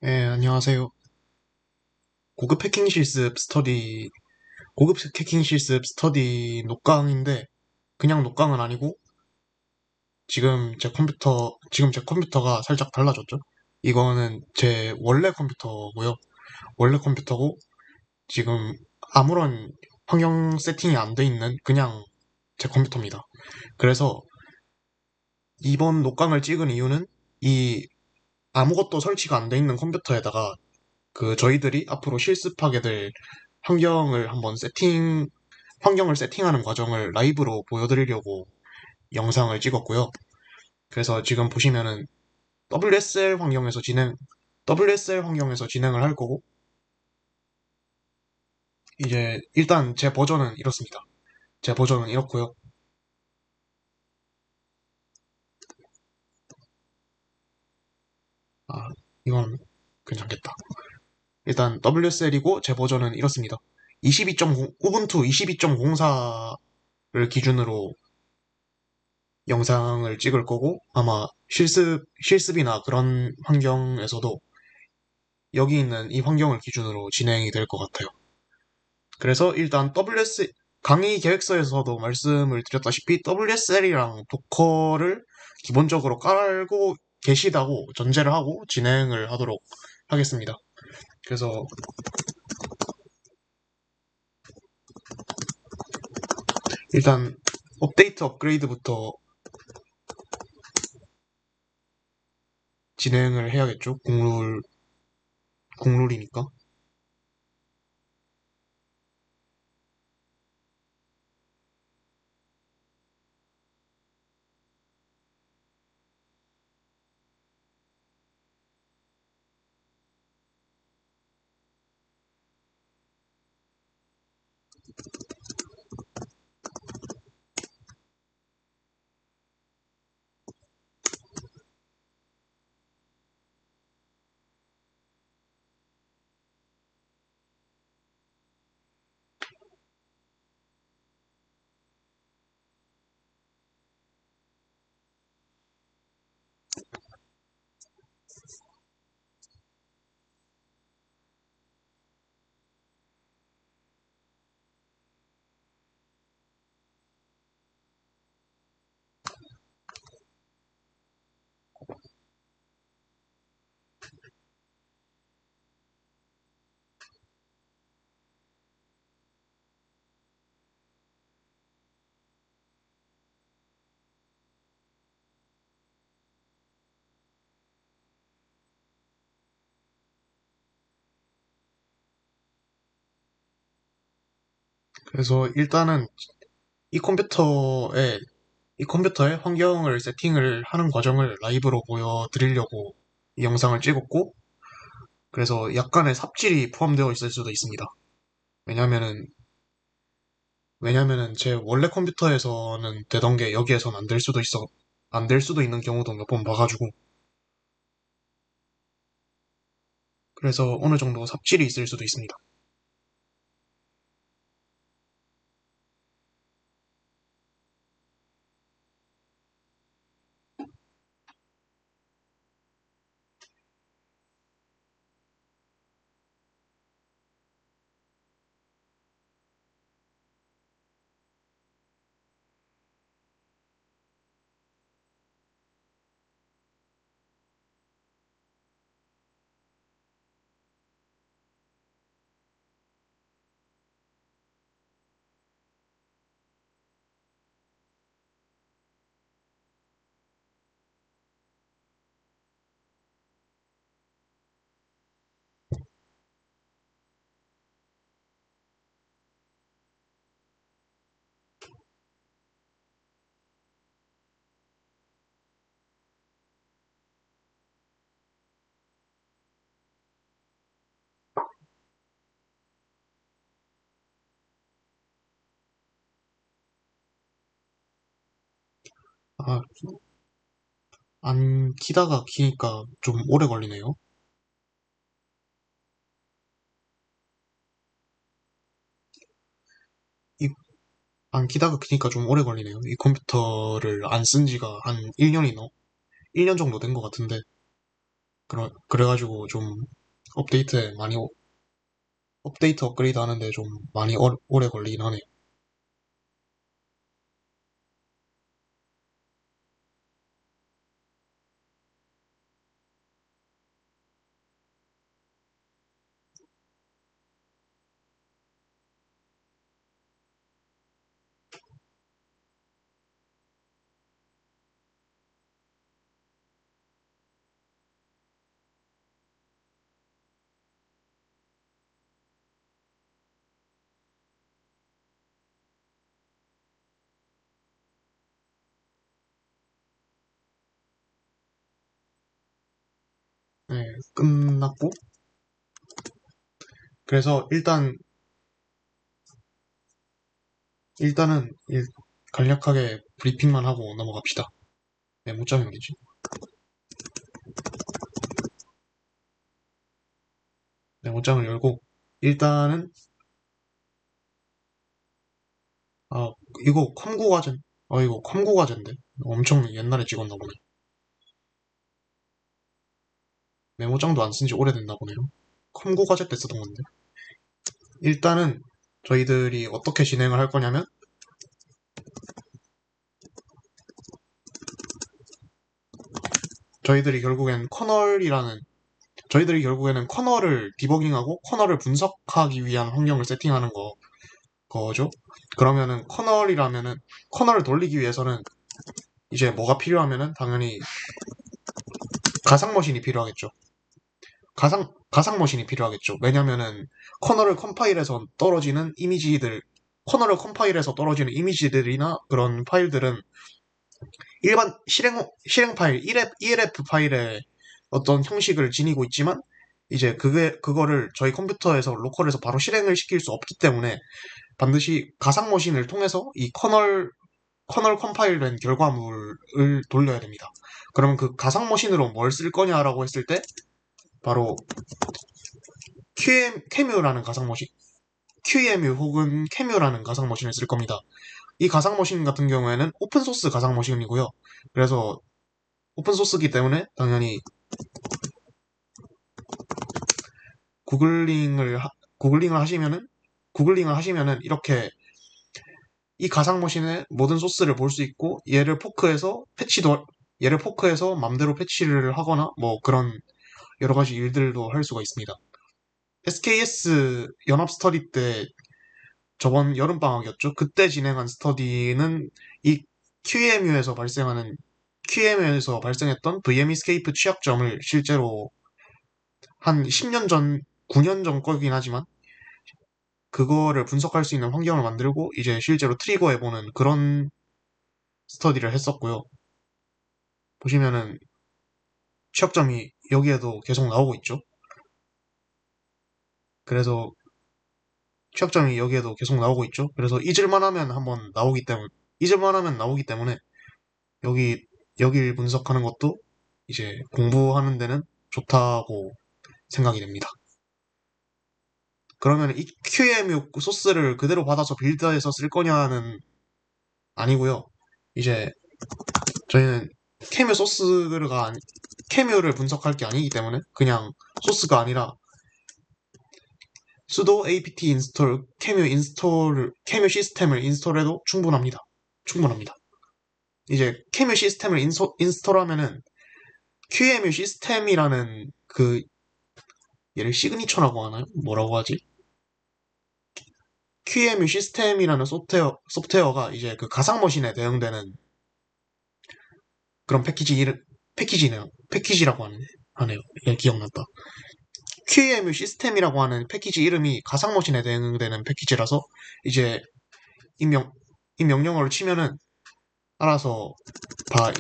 네, 안녕하세요. 고급 해킹 실습 스터디, 고급 해킹 실습 스터디 녹강인데, 그냥 녹강은 아니고, 지금 제 컴퓨터가 살짝 달라졌죠? 이거는 제 원래 컴퓨터고요. 원래 컴퓨터고, 지금 아무런 환경 세팅이 안 돼 있는 그냥 제 컴퓨터입니다. 그래서 이번 녹강을 찍은 이유는 이 아무것도 설치가 안 돼 있는 컴퓨터에다가 저희들이 앞으로 실습하게 될 환경을 한번 환경을 세팅하는 과정을 라이브로 보여드리려고 영상을 찍었고요. 그래서 지금 보시면은 WSL 환경에서 진행, WSL 환경에서 진행을 할 거고, 이제 일단 제 버전은 이렇습니다. 제 버전은 이렇고요. 아, 이건 괜찮겠다. 일단 WSL이고 제 버전은 이렇습니다. 22.0, 우분투 22.04를 기준으로 영상을 찍을 거고, 아마 실습이나 그런 환경에서도 여기 있는 이 환경을 기준으로 진행이 될 것 같아요. 그래서 일단 강의 계획서에서도 말씀을 드렸다시피 WSL이랑 도커를 기본적으로 깔고 계시다고 전제를 하고 진행을 하도록 하겠습니다. 그래서 일단 업데이트 업그레이드부터 진행을 해야겠죠. 국룰이니까. 그래서 일단은 이 컴퓨터에 이 컴퓨터의 환경을 세팅을 하는 과정을 라이브로 보여드리려고 이 영상을 찍었고, 그래서 약간의 삽질이 포함되어 있을 수도 있습니다. 왜냐면은, 왜냐면은 제 원래 컴퓨터에서는 되던 게 여기에선 안 될 수도 있는 경우도 몇 번 봐가지고, 그래서 어느 정도 삽질이 있을 수도 있습니다. 아, 안 키다가 키니까 좀 오래 걸리네요. 이, 안 키다가 키니까 좀 오래 걸리네요. 이 컴퓨터를 안 쓴 지가 한 1년 정도 된 것 같은데, 그래가지고 좀 업데이트에 많이, 업데이트 업그레이드 하는데 좀 많이 오래 걸리긴 하네요. 네, 끝났고, 그래서 일단은 간략하게 브리핑만 하고 넘어갑시다. 메모장이 어디지? 메모장을 열고, 일단은, 아, 이거 컴고 과제, 이거 컴고 과제인데? 엄청 옛날에 찍었나 보네. 메모장도 안 쓴 지 오래됐나 보네요. 컴고 과제 때 쓰던 건데. 일단은, 저희들이 어떻게 진행을 할 거냐면, 저희들이 결국엔 커널이라는 저희들이 결국에는 커널을 디버깅하고 커널을 분석하기 위한 환경을 세팅하는 거죠. 그러면은 커널을 돌리기 위해서는 이제 뭐가 필요하면은 당연히 가상 머신이 필요하겠죠. 가상 머신이 필요하겠죠. 왜냐면은 커널을 컴파일해서 떨어지는 이미지들이나 그런 파일들은 일반 실행 파일, ELF 파일의 어떤 형식을 지니고 있지만, 이제 그거를 저희 컴퓨터에서, 로컬에서 바로 실행을 시킬 수 없기 때문에 반드시 가상 머신을 통해서 이 커널 컴파일된 결과물을 돌려야 됩니다. 그러면 그 가상 머신으로 뭘 쓸 거냐라고 했을 때, 바로 QEMU라는 가상 머신, QEMU 혹은 캐뮤라는 가상 머신을 쓸 겁니다. 이 가상 머신 같은 경우에는 오픈소스 가상 머신이고요. 그래서 오픈소스기 때문에 당연히 구글링을 하, 구글링을 하시면은 구글링을 하시면은 이렇게 이 가상 머신의 모든 소스를 볼 수 있고, 얘를 포크해서 맘대로 패치를 하거나 뭐 그런 여러 가지 일들도 할 수가 있습니다. SKS 연합 스터디 때, 저번 여름방학이었죠. 그때 진행한 스터디는 이 QEMU에서 발생했던 VM 이스케이프 취약점을 실제로 한 10년 전, 9년 전 거긴 하지만 그거를 분석할 수 있는 환경을 만들고 이제 실제로 트리거해보는 그런 스터디를 했었고요. 보시면은 취약점이 여기에도 계속 나오고 있죠. 그래서 취약점이 여기에도 계속 나오고 있죠. 그래서 잊을만 하면 나오기 때문에 여기 여길 분석하는 것도 이제 공부하는 데는 좋다고 생각이 됩니다. 그러면 이 QEMU 소스를 그대로 받아서 빌드해서 쓸 거냐는 아니고요. 이제 저희는 캐뮤 소스가 캐뮤를 분석할 게 아니기 때문에 그냥 소스가 아니라 sudo apt install 캐뮤 시스템을 인스톨해도 충분합니다. 이제 캐뮤 시스템을 인스톨하면은 QEMU 시스템이라는 얘를 시그니처라고 하나요? 뭐라고 하지? QEMU 시스템이라는 소프트웨어가 이제 그 가상 머신에 대응되는 그런 패키지라고 하네요. 예, 기억났다. QEMU 시스템이라고 하는 패키지 이름이 가상 머신에 대응되는 패키지라서 이제 이 명령어를 치면은 알아서 다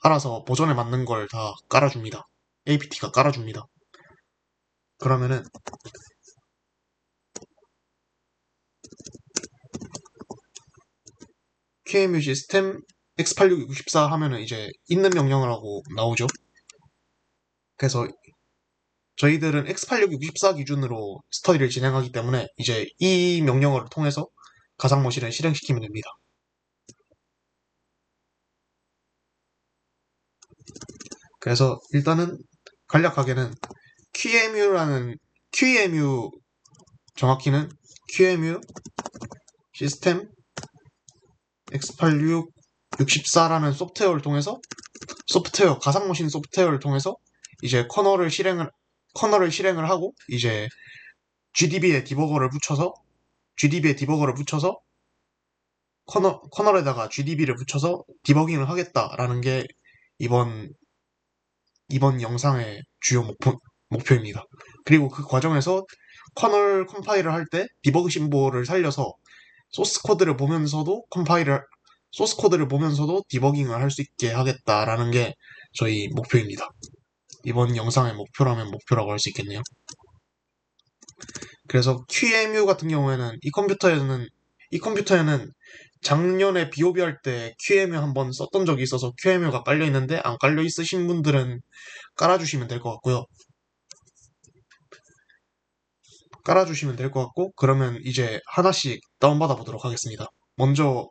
알아서 버전에 맞는 걸 다 깔아줍니다. APT가 깔아줍니다. 그러면은 QEMU 시스템 x8664 하면은 이제 있는 명령어라고 나오죠. 그래서 저희들은 x8664 기준으로 스터디를 진행하기 때문에 이제 이 명령어를 통해서 가상 머신을 실행시키면 됩니다. 그래서 일단은 간략하게는 QEMU 정확히는 QEMU 시스템 X86 64라는 가상머신 소프트웨어를 통해서 이제 커널을 실행을 하고 이제 GDB에 디버거를 붙여서 커널에다가 GDB를 붙여서 디버깅을 하겠다라는 게 이번 이번 영상의 주요 목표입니다. 그리고 그 과정에서 커널 컴파일을 할 때 디버그 심볼을 살려서 소스 코드를 보면서도 디버깅을 할 수 있게 하겠다라는 게 저희 목표입니다. 이번 영상의 목표라면 목표라고 할 수 있겠네요. 그래서 QEMU 같은 경우에는 이 컴퓨터에는 작년에 BOB 할 때 QEMU 한번 썼던 적이 있어서 QEMU가 깔려 있는데 안 깔려 있으신 분들은 깔아주시면 될 것 같고요. 그러면 이제 하나씩 다운받아 보도록 하겠습니다. 먼저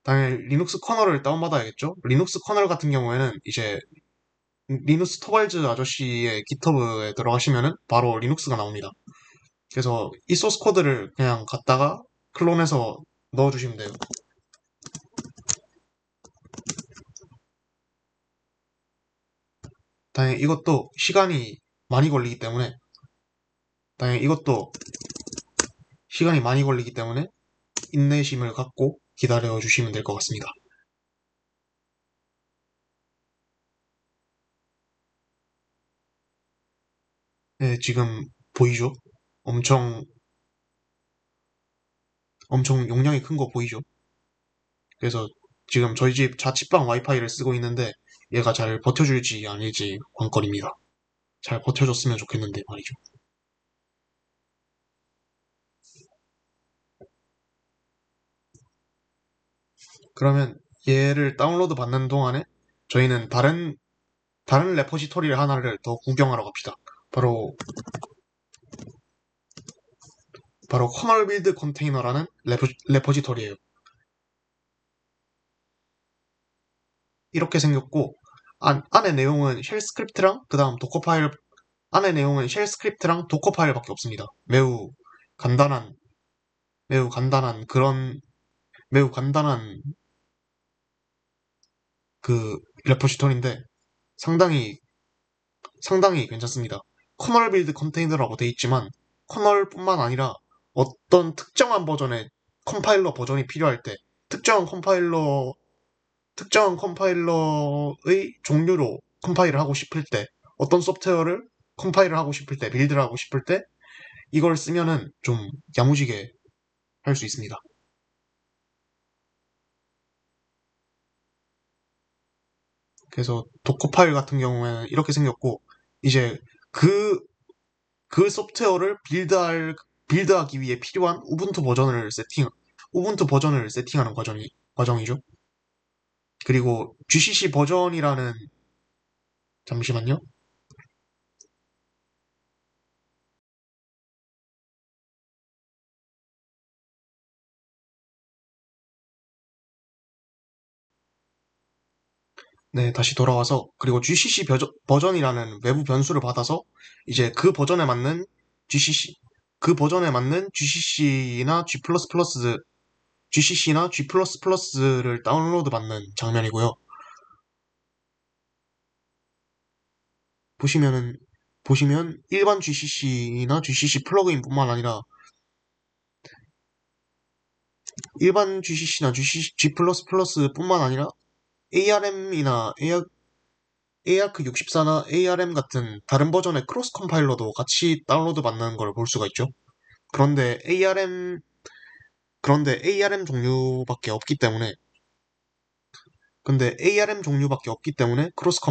당연히 리눅스 커널을 다운받아야겠죠. 리눅스 커널 같은 경우에는 이제 리누스 토발즈 아저씨의 GitHub에 들어가시면은 바로 리눅스가 나옵니다. 그래서 이 소스 코드를 그냥 갖다가 클론해서 넣어주시면 돼요. 당연히 이것도 시간이 많이 걸리기 때문에 인내심을 갖고 기다려 주시면 될 것 같습니다. 네, 지금 보이죠? 엄청 용량이 큰 거 보이죠? 그래서 지금 저희 집 자취방 와이파이를 쓰고 있는데 얘가 잘 버텨줄지 아닐지 관건입니다. 잘 버텨줬으면 좋겠는데 말이죠. 그러면 얘를 다운로드 받는 동안에 저희는 다른 레포지토리 하나를 더 구경하러 갑시다. 바로 커널 빌드 컨테이너라는 레포지토리예요. 이렇게 생겼고 안에 내용은 쉘 스크립트랑 그다음 도커 파일 안에 내용은 쉘 스크립트랑 도커 파일밖에 없습니다. 간단한 매우 간단한 그런 매우 간단한 그 레포지토리인데 상당히 상당히 괜찮습니다. 커널 빌드 컨테이너라고 돼 있지만 커널뿐만 아니라 어떤 특정한 버전의 컴파일러 버전이 필요할 때 특정한 컴파일러의 종류로 컴파일을 하고 싶을 때 어떤 소프트웨어를 컴파일을 하고 싶을 때 빌드를 하고 싶을 때 이걸 쓰면은 좀 야무지게 할 수 있습니다. 그래서 도커 파일 같은 경우에는 이렇게 생겼고 이제 그 소프트웨어를 빌드하기 위해 필요한 우분투 버전을 세팅하는 과정이죠. 그리고 GCC 버전이라는, 잠시만요. 네, 다시 돌아와서, 그리고 GCC 버전이라는 외부 변수를 받아서, 이제 그 버전에 맞는 GCC나 G++를 다운로드 받는 장면이고요. 보시면 일반 GCC나 GCC 플러그인뿐만 아니라 일반 GCC나 G++뿐만 아니라 ARM이나 ARC 64나 ARM 같은 다른 버전의 크로스 컴파일러도 같이 다운로드 받는 걸 볼 수가 있죠. 그런데 ARM 종류밖에 없기 때문에 크로스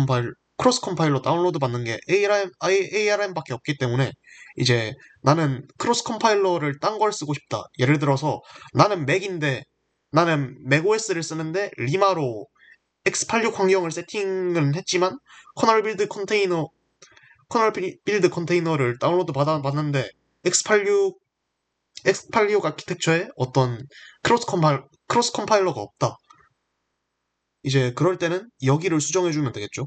컴파일러 다운로드 받는 게 ARM밖에 없기 때문에 이제 나는 크로스 컴파일러를 딴 걸 쓰고 싶다. 예를 들어서 나는 맥OS를 쓰는데 리마로 X86 환경을 세팅은 했지만 커널 빌드 컨테이너를 다운로드 받았는데 X86 아키텍처에 어떤 크로스 컴파일러가 없다. 이제 그럴 때는 여기를 수정해주면 되겠죠.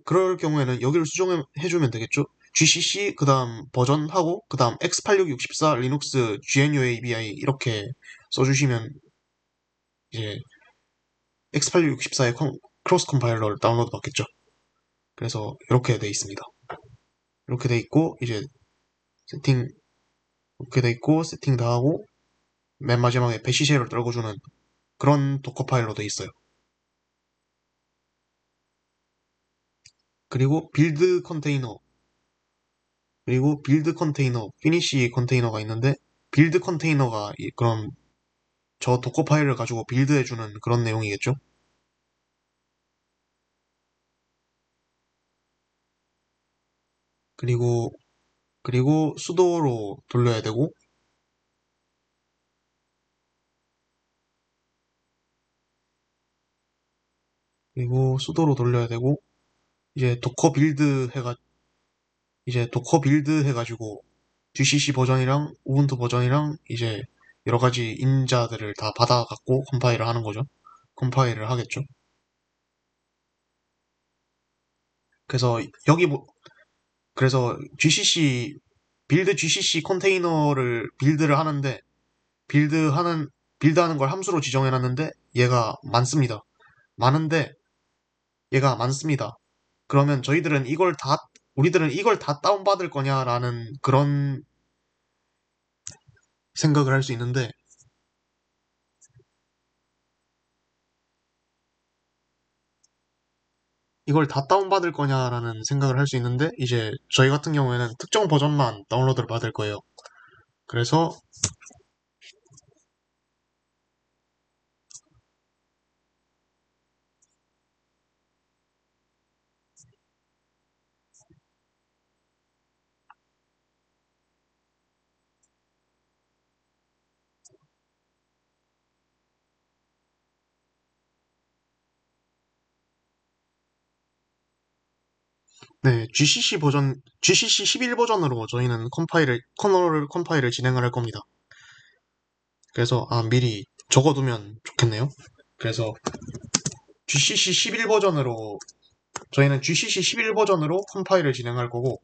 그럴 경우에는 여기를 수정해주면 되겠죠? GCC, 그 다음 버전하고, 그 다음 X8664 리눅스 GNU-ABI 이렇게 써주시면 이제 X8664의 크로스 컴파일러를 다운로드 받겠죠? 그래서 이렇게 돼 있습니다. 이렇게 돼 있고, 이제 세팅, 이렇게 돼 있고, 세팅 다 하고, 맨 마지막에 배시쉘을 떨궈주는 그런 도커 파일로 돼 있어요. 그리고 빌드 컨테이너, 피니시 컨테이너가 있는데, 빌드 컨테이너가 그런 저 도커 파일을 가지고 빌드해주는 그런 내용이겠죠? 그리고, 그리고 수도로 돌려야 되고, 그리고 수도로 돌려야 되고, 이제 도커 빌드 해가지고, GCC 버전이랑 우분투 버전이랑 이제 여러 가지 인자들을 다 받아갖고 컴파일을 하는 거죠. 컴파일을 하겠죠. 그래서 여기 뭐, 그래서 GCC 컨테이너를 빌드를 하는데, 빌드하는, 빌드하는 걸 함수로 지정해놨는데, 많은데, 얘가 많습니다. 그러면 우리들은 이걸 다 다운받을 거냐라는 그런 생각을 할 수 있는데, 이걸 다 다운받을 거냐라는 생각을 할 수 있는데, 이제 저희 같은 경우에는 특정 버전만 다운로드를 받을 거예요. 그래서, 네, GCC 11 버전으로 저희는 커널 컴파일을 진행을 할 겁니다. 그래서, 미리 적어두면 좋겠네요. 그래서, GCC 11 버전으로, 저희는 GCC 11 버전으로 컴파일을 진행할 거고,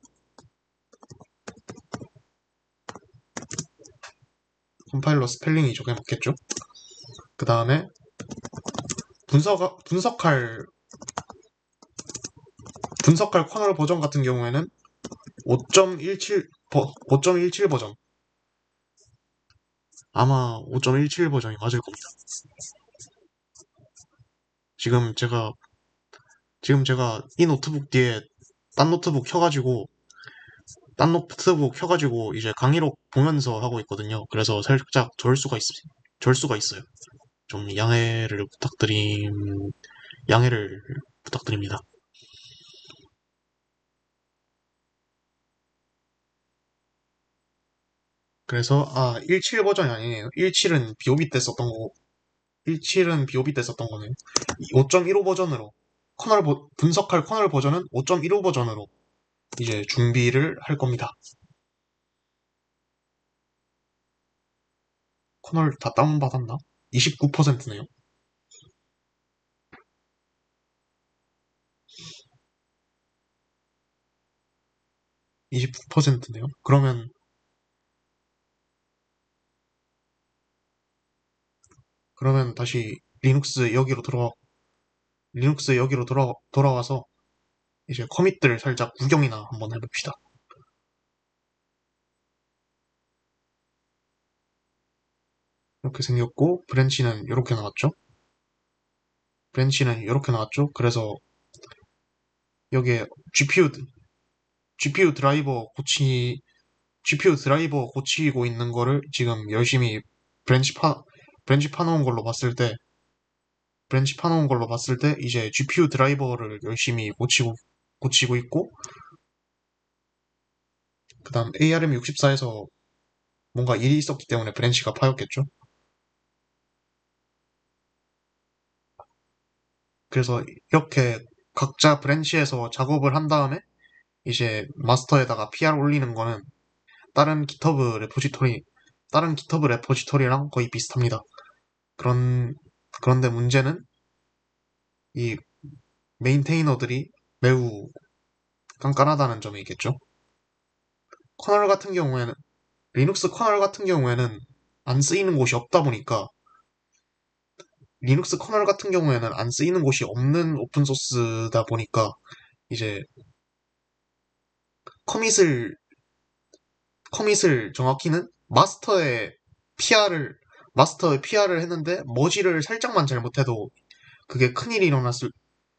컴파일러 스펠링이 저게 맞겠죠? 그 다음에, 분석할, 분석할 커널 버전 같은 경우에는 5.17 버전. 아마 5.17 버전이 맞을 겁니다. 지금 제가, 지금 제가 이 노트북 뒤에 딴 노트북 켜가지고, 이제 강의록 보면서 하고 있거든요. 그래서 살짝 졸 수가 있어요. 좀 양해를 부탁드립니다. 그래서, 17 버전이 아니에요. 17은 BOB 때 썼던 거고, 17은 BOB 때 썼던 거네요. 5.15 버전으로, 분석할 커널 버전은 5.15 버전으로 이제 준비를 할 겁니다. 커널 다 다운받았나? 29%네요. 29%네요. 그러면 다시 리눅스 여기로 돌아와서 이제 커밋들을 살짝 구경이나 한번 해봅시다. 이렇게 생겼고, 브랜치는 이렇게 나왔죠? 그래서 여기에 GPU, GPU 드라이버 고치, GPU 드라이버 고치고 있는 거를 지금 열심히 브랜치 파, 브랜치 파놓은 걸로 봤을 때, 이제 GPU 드라이버를 열심히 고치고 있고, 그 다음 ARM64에서 뭔가 일이 있었기 때문에 브랜치가 파였겠죠? 그래서 이렇게 각자 브랜치에서 작업을 한 다음에 이제 마스터에다가 PR 올리는 거는 다른 GitHub 레포지토리, 다른 GitHub 레포지토리랑 거의 비슷합니다. 그런데 문제는 이 메인테이너들이 매우 깐깐하다는 점이겠죠. 커널 같은 경우에는 리눅스 커널 같은 경우에는 안 쓰이는 곳이 없다 보니까 리눅스 커널 같은 경우에는 안 쓰이는 곳이 없는 오픈소스다 보니까 이제 커밋을 정확히는 마스터의 PR을 했는데 머지를 살짝만 잘못해도 그게 큰일이 일어났을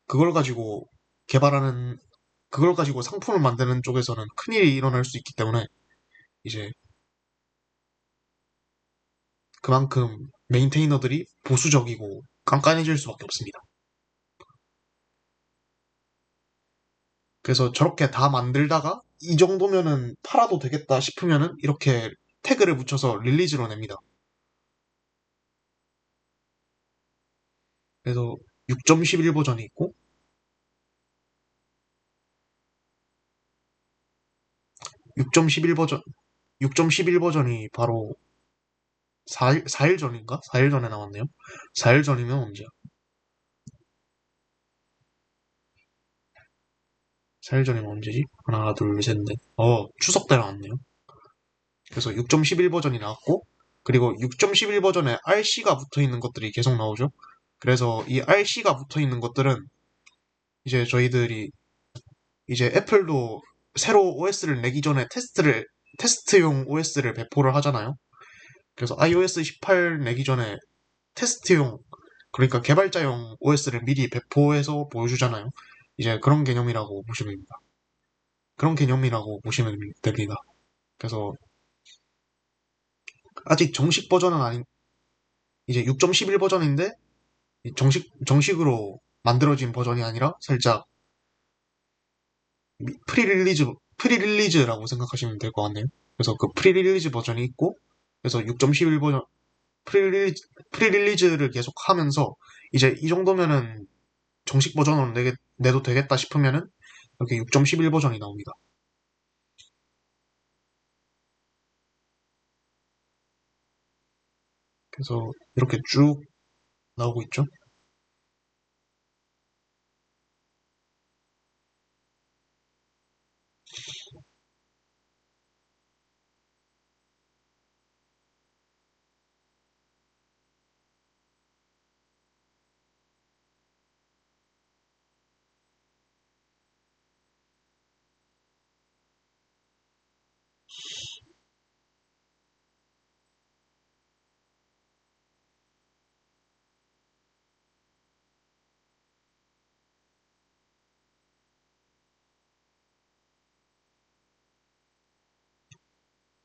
그걸 가지고 개발하는 그걸 가지고 상품을 만드는 쪽에서는 큰일이 일어날 수 있기 때문에 이제 그만큼 메인테이너들이 보수적이고 깐깐해질 수밖에 없습니다. 그래서 저렇게 다 만들다가 이 정도면은 팔아도 되겠다 싶으면은 이렇게 태그를 붙여서 릴리즈로 냅니다. 그래서 6.11 버전이 있고 6.11 버전 6.11 버전이 바로 4일 전인가? 4일 전에 나왔네요. 4일 전이면 언제야? 4일 전이면 언제지? 하나, 둘, 셋, 넷. 추석 때 나왔네요. 그래서 6.11 버전이 나왔고, 그리고 6.11 버전에 RC가 붙어 있는 것들이 계속 나오죠. 그래서 이 RC가 붙어 있는 것들은 이제 저희들이 이제 애플도 새로 OS를 내기 전에 테스트용 OS를 배포를 하잖아요. 그래서 iOS 18 내기 전에 테스트용, 그러니까 개발자용 OS를 미리 배포해서 보여주잖아요. 이제 그런 개념이라고 보시면 됩니다. 그런 개념이라고 보시면 됩니다. 그래서 아직 정식 버전은 아닌, 이제 6.11 버전인데 정식으로 만들어진 버전이 아니라 살짝 프리릴리즈라고 생각하시면 될 것 같네요. 그래서 그 프리릴리즈 버전이 있고, 그래서 6.11 버전, 프리릴리즈를 계속 하면서, 이제 이 정도면은 정식 버전으로 내도 되겠다 싶으면은, 이렇게 6.11 버전이 나옵니다. 그래서 이렇게 쭉 나오고 있죠.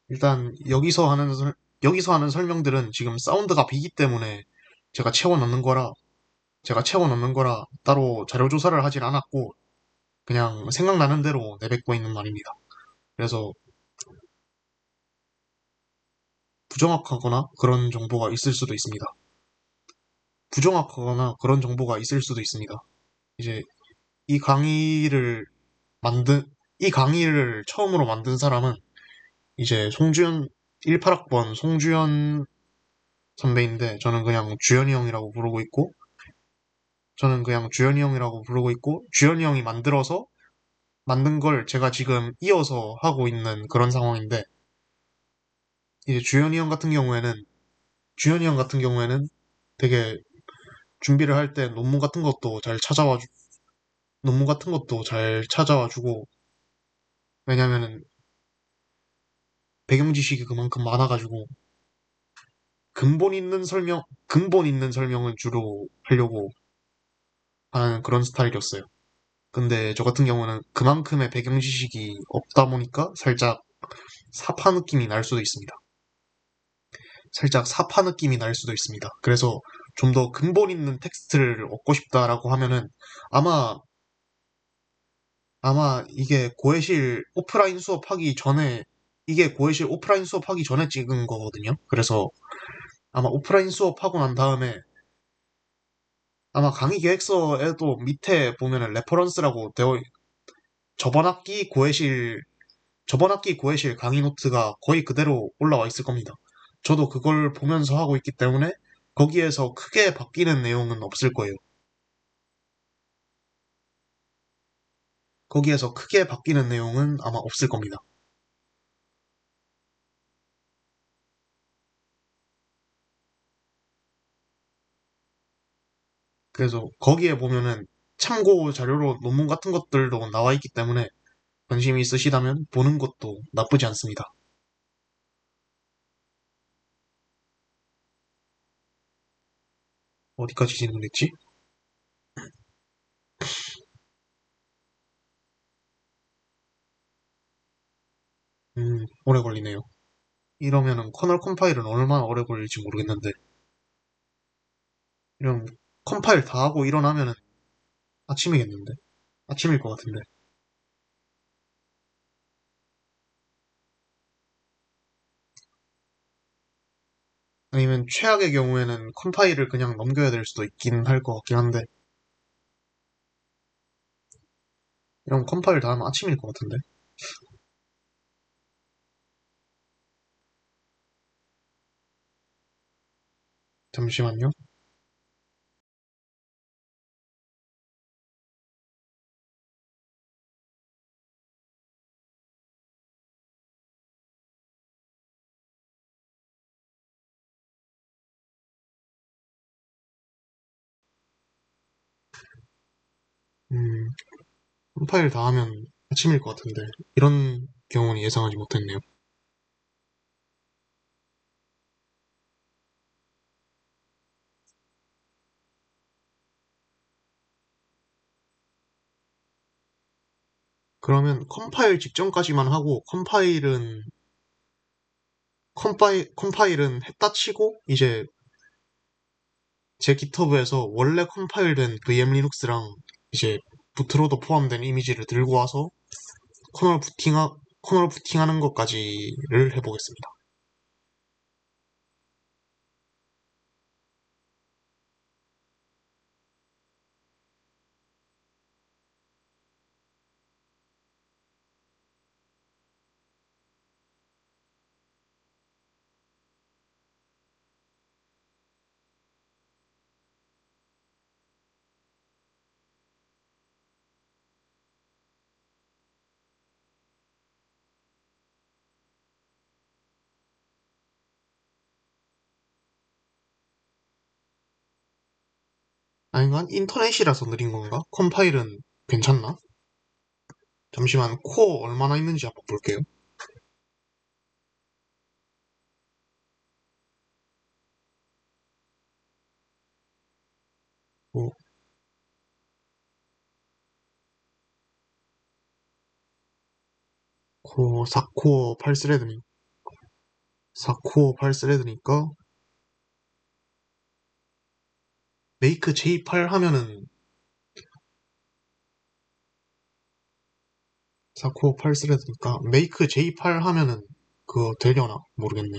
일단 여기서 하는 설명들은 지금 사운드가 비기 때문에 제가 채워 넣는 거라 따로 자료 조사를 하진 않았고 그냥 생각나는 대로 내뱉고 있는 말입니다. 그래서 부정확하거나 그런 정보가 있을 수도 있습니다. 부정확하거나 그런 정보가 있을 수도 있습니다. 이제 이 강의를 만든 이 강의를 처음으로 만든 사람은 이제 송주현 18학번 송주현 선배인데 저는 그냥 주현이 형이라고 부르고 있고 주현이 형이 만든 걸 제가 지금 이어서 하고 있는 그런 상황인데 이제 주현이 형 같은 경우에는 되게 준비를 할 때 논문 같은 것도 잘 찾아와 주고 왜냐면은 배경 지식이 그만큼 많아가지고 근본 있는 설명을 주로 하려고 하는 그런 스타일이었어요. 근데 저 같은 경우는 그만큼의 배경 지식이 없다 보니까 사파 느낌이 날 수도 있습니다. 살짝 사파 느낌이 날 수도 있습니다. 그래서 좀 더 근본 있는 텍스트를 얻고 싶다라고 하면은 아마 이게 고해실 오프라인 수업하기 전에 찍은 거거든요. 그래서 아마 오프라인 수업하고 난 다음에 아마 강의 계획서에도 밑에 보면은 레퍼런스라고 저번 학기 고해실 저번 학기 고해실 강의 노트가 거의 그대로 올라와 있을 겁니다. 저도 그걸 보면서 하고 있기 때문에 거기에서 크게 바뀌는 내용은 없을 거예요. 거기에서 크게 바뀌는 내용은 아마 없을 겁니다. 그래서 거기에 보면은 참고 자료로 논문 같은 것들도 나와 있기 때문에 관심이 있으시다면 보는 것도 나쁘지 않습니다. 어디까지 진행됐지? 오래 걸리네요. 이러면은 커널 컴파일은 얼마나 오래 걸릴지 모르겠는데, 이런 컴파일 다 하고 일어나면은 아침이겠는데? 아침일 것 같은데. 아니면 최악의 경우에는 컴파일을 그냥 넘겨야 될 수도 있긴 할 것 같긴 한데, 이런 컴파일 다 하면 아침일 것 같은데. 잠시만요. 음, 컴파일 다 하면 아침일 것 같은데, 이런 경우는 예상하지 못했네요. 그러면 컴파일 직전까지만 하고, 컴파일은 했다 치고, 이제 제 GitHub에서 원래 컴파일된 VM 리눅스랑 이제 부트로도 포함된 이미지를 들고 와서 커널 부팅하, 커널 부팅하는 것까지를 해보겠습니다. 아닌가? 인터넷이라서 느린 건가? 컴파일은 괜찮나? 잠시만, 코어 얼마나 있는지 한번 볼게요. 오, 코어 4코어 8스레드니, 4코어 8스레드니까 메이크 J8 하면은 4코어 8스레드니까 메이크 J8 하면은 그거 되려나? 모르겠네.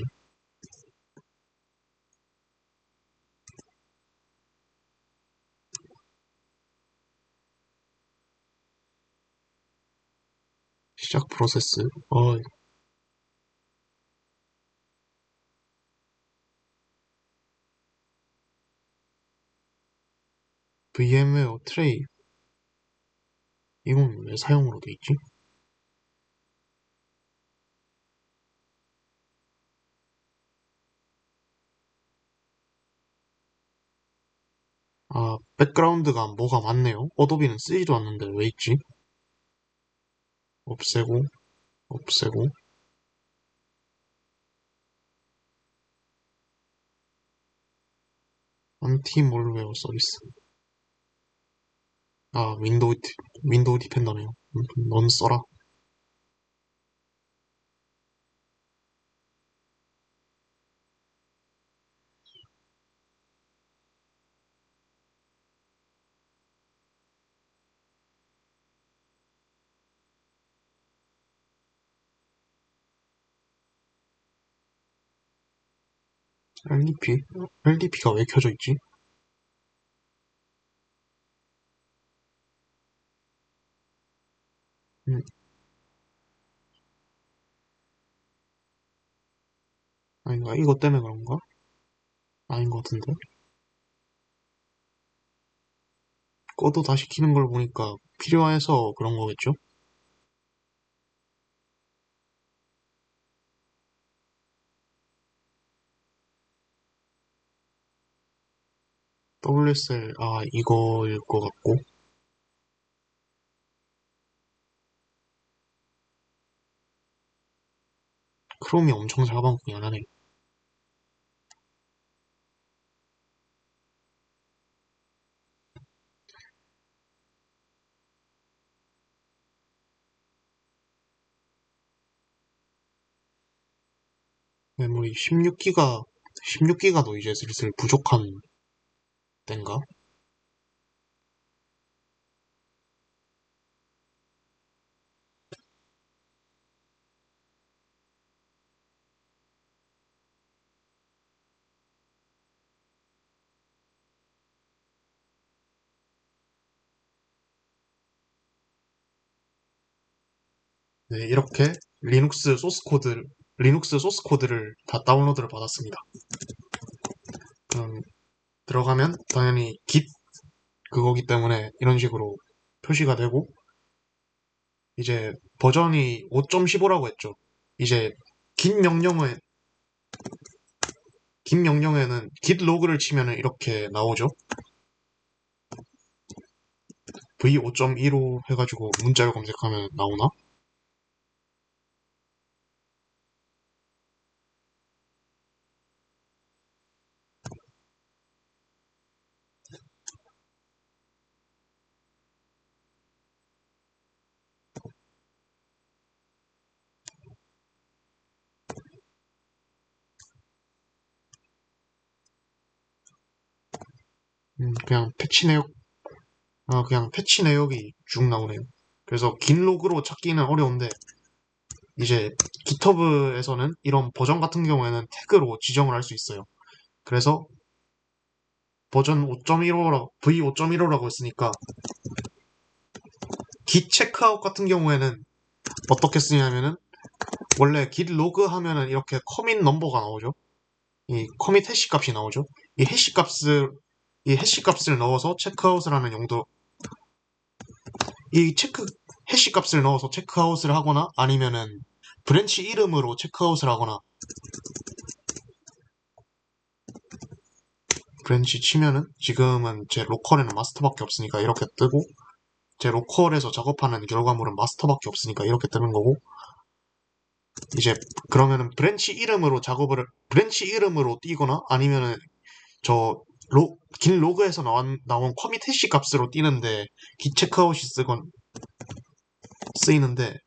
시작 프로세스. VM웨어 트레이. 이건 왜 사용으로 돼 있지? 아, 백그라운드가 뭐가 많네요. 어도비는 쓰지도 않는데 왜 있지? 없애고, 없애고, 안티 몰웨어 서비스. 아, 윈도우 디펜더네요. 넌 써라. LDP? LDP가 왜 켜져 있지? 음, 아닌가? 이것 때문에 그런가? 아닌 것 같은데. 꺼도 다시 키는 걸 보니까 필요해서 그런 거겠죠? WSL, 이거일 것 같고. 크롬이 엄청 잡아먹긴 하네. 메모리 16기가도 이제 슬슬 부족한 땐가? 네, 이렇게 리눅스 소스 코드를 다 다운로드를 받았습니다. 그럼 들어가면 당연히 git 그거기 때문에 이런 식으로 표시가 되고, 이제 버전이 5.15라고 했죠. 이제 긴 명령에 긴 명령에는 git 로그를 치면은 이렇게 나오죠. v5.15 해가지고 문자를 검색하면 나오나? 그냥 그냥 패치 내역이 쭉 나오네요. 그래서 긴 로그로 찾기는 어려운데, 이제 GitHub에서는 이런 버전 같은 경우에는 태그로 지정을 할 수 있어요. 그래서 버전 5.15라고, V5.15라고 했으니까 git 체크아웃 같은 경우에는 어떻게 쓰냐면은, 원래 git 로그 하면은 이렇게 커밋 넘버가 나오죠. 이 커밋 해시 값이 나오죠. 이 해시 값을 이 해시 값을 넣어서 체크아웃을 하는 용도, 이 체크 해시 값을 넣어서 체크아웃을 하거나, 아니면은 브랜치 이름으로 체크아웃을 하거나. 브랜치 치면은 지금은 제 로컬에는 마스터밖에 없으니까 이렇게 뜨고, 제 로컬에서 작업하는 결과물은 마스터밖에 없으니까 이렇게 뜨는 거고, 이제 그러면은 브랜치 이름으로 띄거나, 아니면은 긴 로그에서 나온 커밋 해시 값으로 띄는데 git 체크아웃이 쓰이는데,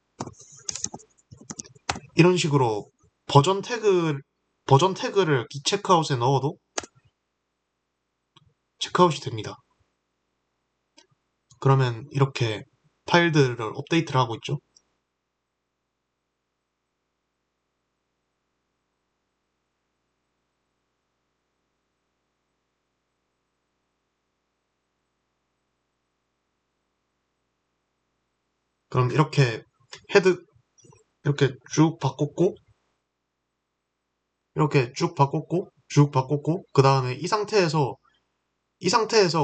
이런 식으로 버전 태그 버전 태그를 git 체크아웃에 넣어도 체크아웃이 됩니다. 그러면 이렇게 파일들을 업데이트를 하고 있죠. 그럼 헤드 이렇게 쭉 바꿨고, 그 다음에 이 상태에서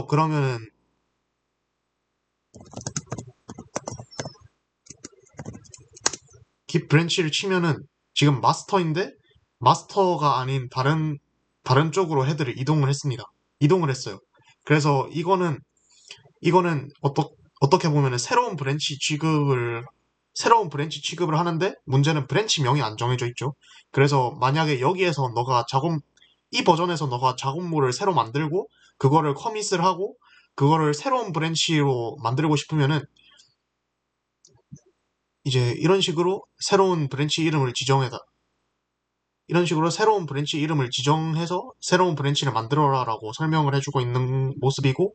그러면은 git 브랜치를 치면은 지금 마스터인데, 마스터가 아닌 다른 쪽으로 헤드를 이동을 했어요. 그래서 이거는 어떻게 보면은 새로운 브랜치 취급을 하는데, 문제는 브랜치명이 안 정해져 있죠. 그래서 만약에 이 버전에서 너가 작업물을 새로 만들고, 그거를 커밋을 하고, 그거를 새로운 브랜치로 만들고 싶으면은, 이제 이런 식으로 새로운 브랜치 이름을 지정해서 새로운 브랜치를 만들어라라고 설명을 해주고 있는 모습이고,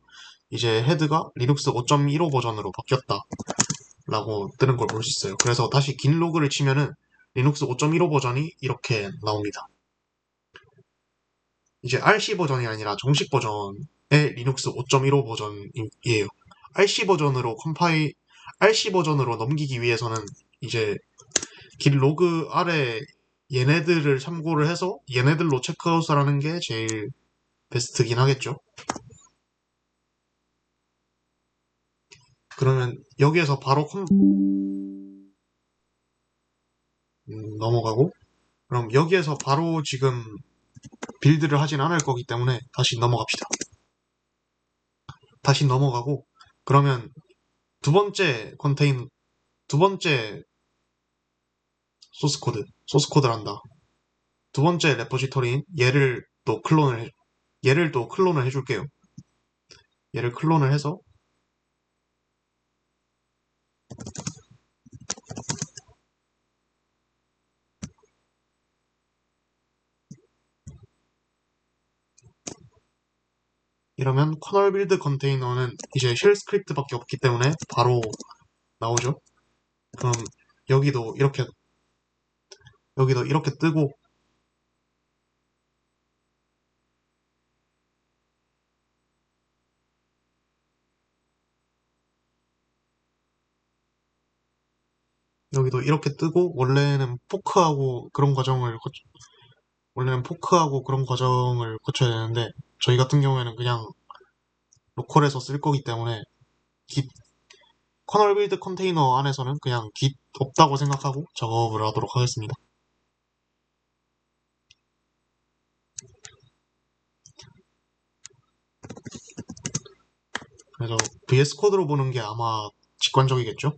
이제 헤드가 리눅스 5.15 버전으로 바뀌었다라고 뜨는 걸 볼 수 있어요. 그래서 다시 긴 로그를 치면은 리눅스 5.15 버전이 이렇게 나옵니다. 이제 RC 버전이 아니라 정식 버전의 리눅스 5.15 버전이에요. RC 버전으로 넘기기 위해서는 이제 긴 로그 아래 얘네들을 참고를 해서 얘네들로 체크아웃을 하는 게 제일 베스트긴 하겠죠. 그러면 여기에서 바로 넘어가고, 그럼 여기에서 바로 지금 빌드를 하진 않을 거기 때문에 다시 넘어갑시다. 다시 넘어가고, 그러면 두 번째 소스 코드란다. 두 번째 레포지토리인 얘를 또 클론을 해줄게요. 얘를 클론을 해서, 이러면 커널 빌드 컨테이너는 이제 쉘 스크립트밖에 없기 때문에 바로 나오죠. 그럼 여기도 이렇게, 여기도 이렇게 뜨고, 여기도 이렇게 뜨고, 원래는 포크하고 그런 과정을 거쳐야 되는데, 저희 같은 경우에는 그냥 로컬에서 쓸 거기 때문에, 깃, 커널 빌드 컨테이너 안에서는 그냥 깃 없다고 생각하고 작업을 하도록 하겠습니다. 그래서 VS 코드로 보는 게 아마 직관적이겠죠?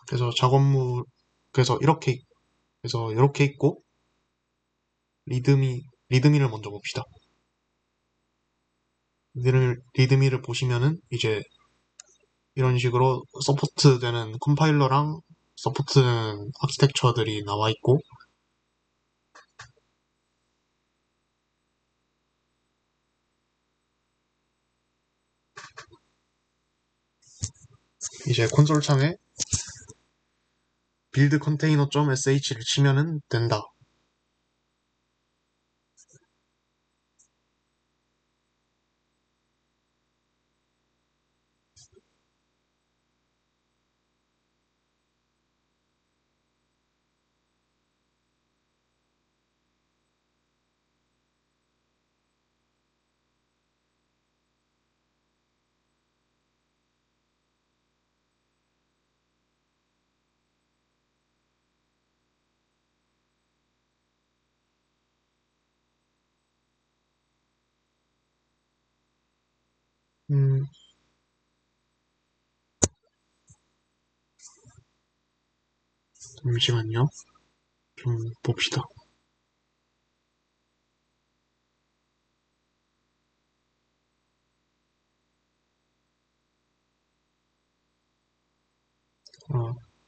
그래서 작업물, 그래서 이렇게 있고, 리드미를 먼저 봅시다. 리드미를 보시면은 이제 이런 식으로 서포트되는 컴파일러랑 서포트되는 아키텍처들이 나와 있고, 이제 콘솔 창에 build container.sh를 치면은 된다. 음, 잠시만요. 좀 봅시다.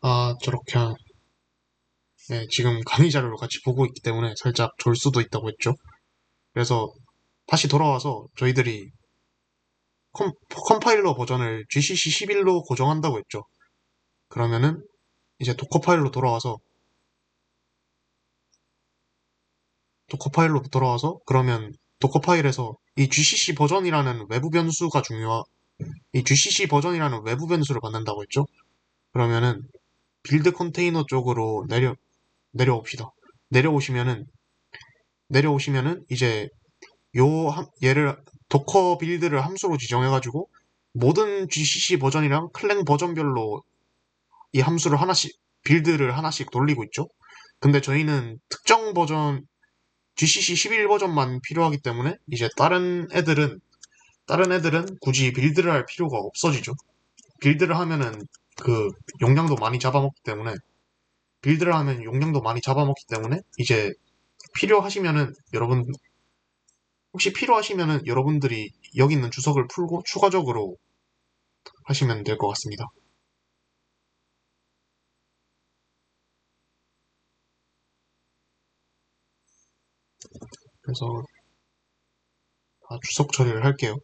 어, 저렇게 네, 지금 강의 자료를 같이 보고 있기 때문에 살짝 졸 수도 있다고 했죠. 그래서 다시 돌아와서 저희들이 컴파일러 버전을 GCC 11로 고정한다고 했죠. 그러면은 이제 그러면 도커 파일에서 이 GCC 버전이라는 외부 변수를 받는다고 했죠. 그러면은 빌드 컨테이너 쪽으로 내려옵시다. 내려오시면은 이제 얘를 도커 빌드를 함수로 지정해가지고 모든 GCC 버전이랑 클랭 버전별로 이 함수를 빌드를 하나씩 돌리고 있죠. 근데 저희는 특정 버전 GCC 11 버전만 필요하기 때문에 이제 다른 애들은 굳이 빌드를 할 필요가 없어지죠. 빌드를 하면은 그 용량도 많이 잡아먹기 때문에 이제 필요하시면은 여러분 혹시 필요하시면은 여러분들이 여기 있는 주석을 풀고 추가적으로 하시면 될 것 같습니다. 그래서 다 주석 처리를 할게요.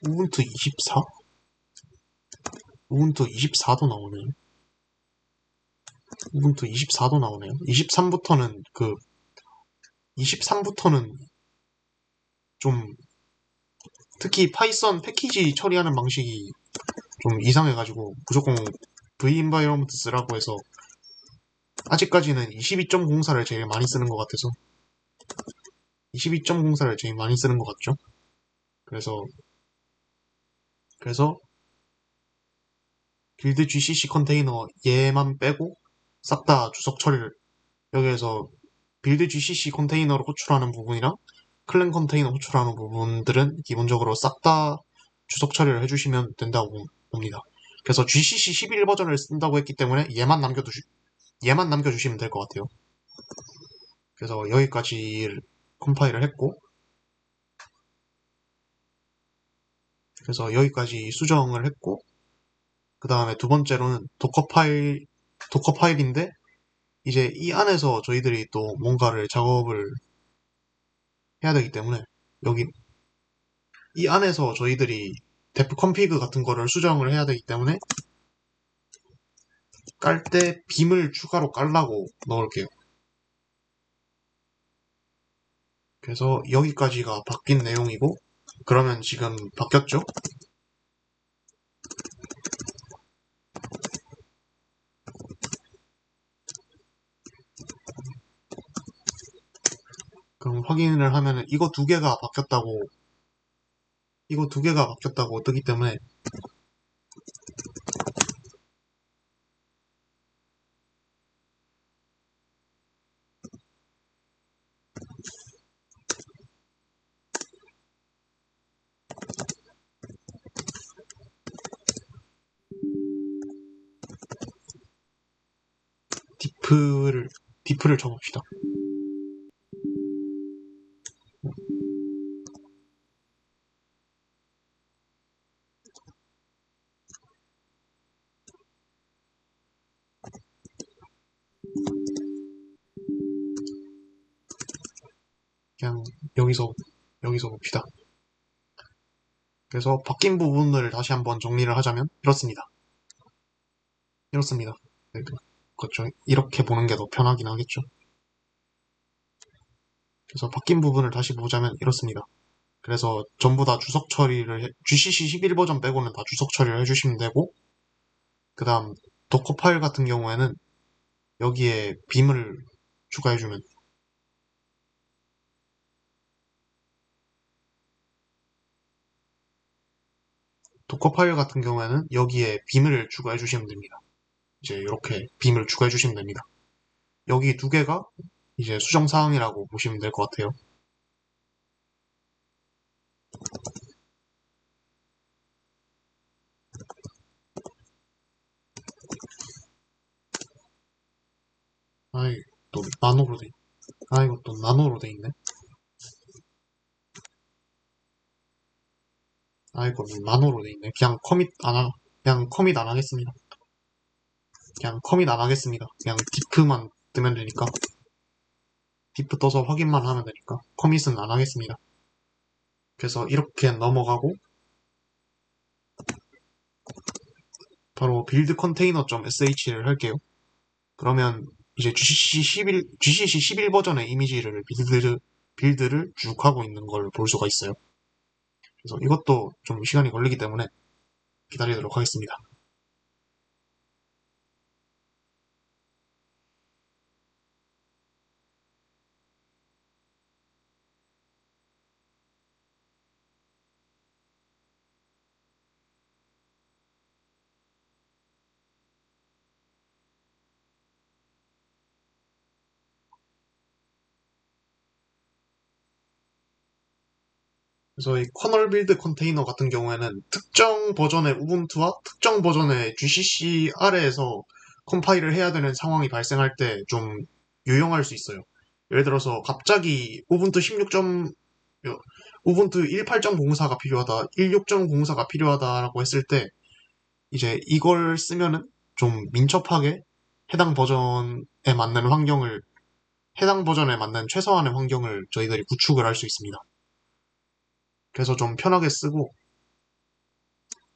우분투 24? 우분투 24도 나오네요. 우분투 24도 나오네요. 23부터는 좀 특히 파이썬 패키지 처리하는 방식이 좀 이상해가지고 무조건 V environment 쓰라고 해서 아직까지는 22.04를 제일 많이 쓰는 것 같아서 22.04를 제일 많이 쓰는 것 같죠. 그래서 빌드 GCC 컨테이너 얘만 빼고 싹 다 주석 처리를 여기에서 빌드 GCC 컨테이너로 호출하는 부분이랑 클랜 컨테이너 호출하는 부분들은 기본적으로 싹 다 주석 처리를 해주시면 된다고 봅니다. 그래서 GCC 11 버전을 쓴다고 했기 때문에 얘만 남겨주시면 될 것 같아요. 그래서 여기까지 컴파일을 했고, 그래서 여기까지 수정을 했고, 그 다음에 두 번째로는 도커 파일인데, 이제 이 안에서 저희들이 또 뭔가를 작업을 해야 되기 때문에, 여기, 이 안에서 저희들이 데프 컴피그 같은 거를 수정을 해야 되기 때문에, 깔 때 빔을 추가로 깔라고 넣을게요. 그래서 여기까지가 바뀐 내용이고, 그러면 지금 바뀌었죠? 그럼 확인을 하면은 이거 두 개가 바뀌었다고 뜨기 때문에 diff를 diff를 쳐봅시다. 그냥 여기서 봅시다. 그래서 바뀐 부분을 다시 한번 정리를 하자면 이렇습니다. 네, 그렇죠. 이렇게 보는 게 더 편하긴 하겠죠. 그래서 바뀐 부분을 다시 보자면 이렇습니다. 그래서 전부 다 주석 처리를 GCC 11 버전 빼고는 다 주석 처리를 해주시면 되고, 그 다음 도커 파일 같은 경우에는 여기에 빔을 추가해주면, 도커 파일 같은 경우에는 여기에 빔을 추가해주시면 됩니다. 이제 이렇게 빔을 추가해주시면 됩니다. 여기 두 개가 이제 수정사항이라고 보시면 될 것 같아요. 아이, 또 나노로 돼. 아, 이거 또 나노로 돼 있네. 아, 이거 나노로 돼 있네. 그냥 커밋 안 하겠습니다. 그냥 커밋 안 하겠습니다. 그냥 diff만 뜨면 되니까. diff 떠서 확인만 하면 되니까. 커밋은 안 하겠습니다. 그래서 이렇게 넘어가고, 바로 build container.sh를 할게요. 그러면 이제 GCC 11 버전의 이미지를 빌드를 쭉 하고 있는 걸 볼 수가 있어요. 그래서 이것도 좀 시간이 걸리기 때문에 기다리도록 하겠습니다. 그래서 이 커널 빌드 컨테이너 같은 경우에는 특정 버전의 우분투와 특정 버전의 GCC 아래에서 컴파일을 해야 되는 상황이 발생할 때 좀 유용할 수 있어요. 예를 들어서 갑자기 우분투 18.04가 필요하다, 16.04가 필요하다라고 했을 때 이제 이걸 쓰면은 좀 민첩하게 해당 버전에 맞는 해당 버전에 맞는 최소한의 환경을 저희들이 구축을 할 수 있습니다. 그래서 좀 편하게 쓰고,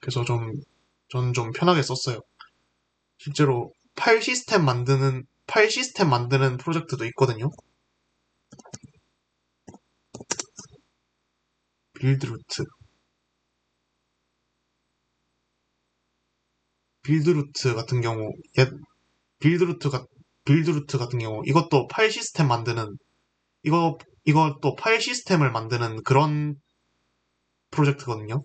그래서 전 좀 편하게 썼어요. 실제로 파일 시스템 만드는 프로젝트도 있거든요. 빌드 루트. 빌드루트 같은 경우, 빌드루트, 빌드루트 같은 경우, 이것도 파일 시스템 만드는, 이것도 파일 시스템을 만드는 그런 프로젝트거든요.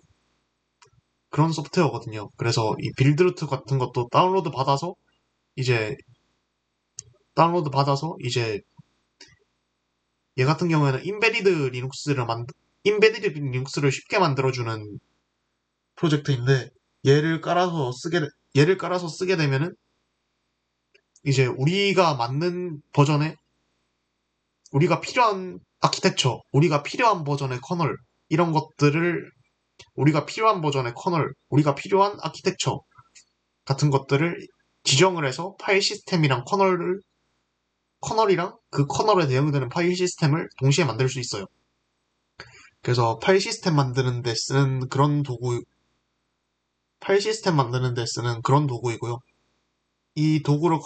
그런 소프트웨어거든요. 그래서 이 빌드루트 같은 것도 이제, 다운로드 받아서, 이제, 얘 같은 경우에는 인베디드 리눅스를 쉽게 만들어주는 프로젝트인데, 얘를 깔아서 쓰게, 얘를 깔아서 쓰게 되면은, 이제 우리가 필요한 우리가 필요한 버전의 커널, 이런 것들을, 우리가 필요한 아키텍처 같은 것들을 지정을 해서 파일 시스템이랑 커널이랑 그 커널에 대응되는 파일 시스템을 동시에 만들 수 있어요. 그래서 파일 시스템 만드는 데 쓰는 그런 도구이고요. 이 도구를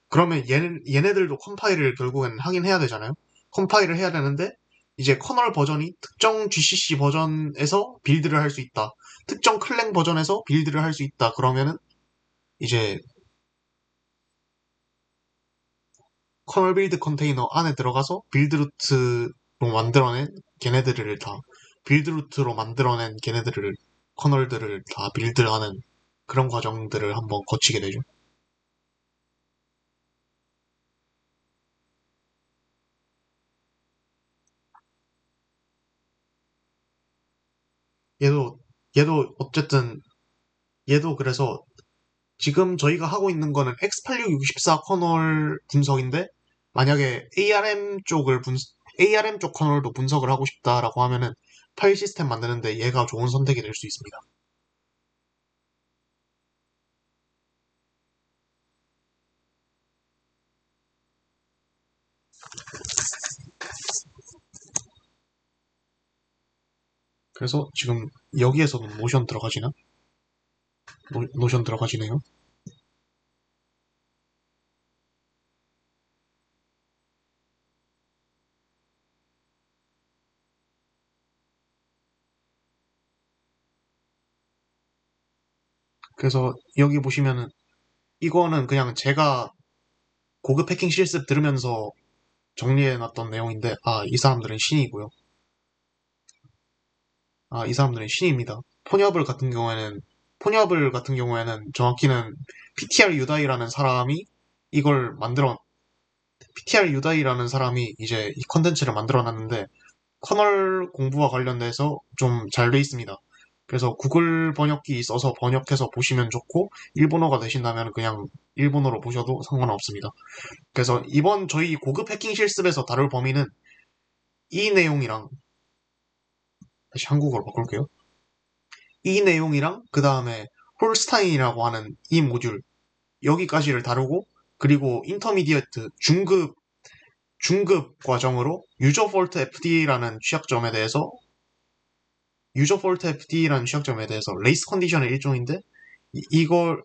그러면 얘네들도 컴파일을 결국엔 하긴 해야 되잖아요. 컴파일을 해야 되는데, 이제 커널 버전이 특정 GCC 버전에서 빌드를 할 수 있다. 특정 클랭 버전에서 빌드를 할 수 있다. 그러면은, 이제 커널 빌드 컨테이너 안에 들어가서 만들어낸 걔네들을 다, 빌드루트로 만들어낸 커널들을 다 빌드하는 그런 과정들을 한번 거치게 되죠. 얘도, 어쨌든, 얘도 그래서 지금 저희가 하고 있는 거는 X8664 커널 분석인데, 만약에 ARM 쪽 커널도 분석을 하고 싶다라고 하면은 파일 시스템 만드는데 얘가 좋은 선택이 될 수 있습니다. 그래서 지금 여기에서는 노션 들어가지네요. 그래서 여기 보시면은 이거는 그냥 제가 고급 해킹 실습 들으면서 정리해놨던 내용인데, 이 사람들은 신입니다. 포니아블 같은 경우에는 정확히는 PTR 유다이라는 사람이 이걸 만들어 PTR 유다이라는 사람이 이제 이 컨텐츠를 만들어 놨는데, 커널 공부와 관련돼서 좀 잘 돼 있습니다. 그래서 구글 번역기 써서 번역해서 보시면 좋고, 일본어가 되신다면 그냥 일본어로 보셔도 상관없습니다. 그래서 이번 저희 고급 해킹 실습에서 다룰 범위는 이 내용이랑, 다시 한국어로 바꿀게요. 이 내용이랑 그 다음에 홀스타인이라고 하는 이 모듈, 여기까지를 다루고, 그리고 인터미디어트 중급 과정으로 유저 폴트 FD라는 취약점에 대해서 레이스 컨디션의 일종인데, 이걸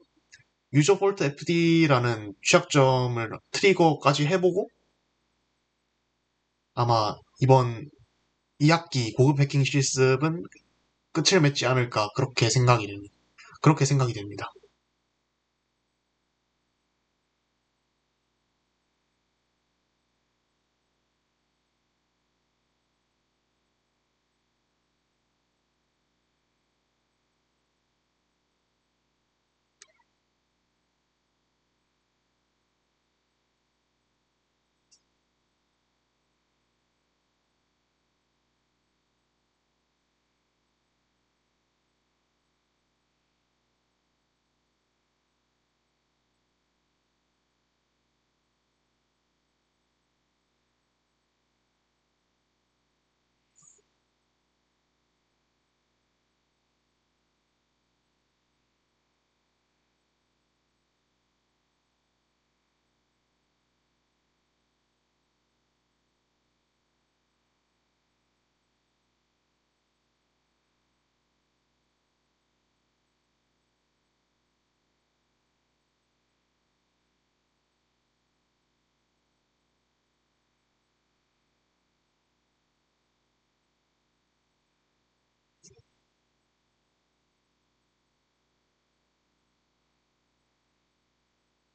유저 폴트 FD라는 취약점을 트리거까지 해보고, 아마 이번 2학기 고급 해킹 실습은 끝을 맺지 않을까, 그렇게 생각이 됩니다.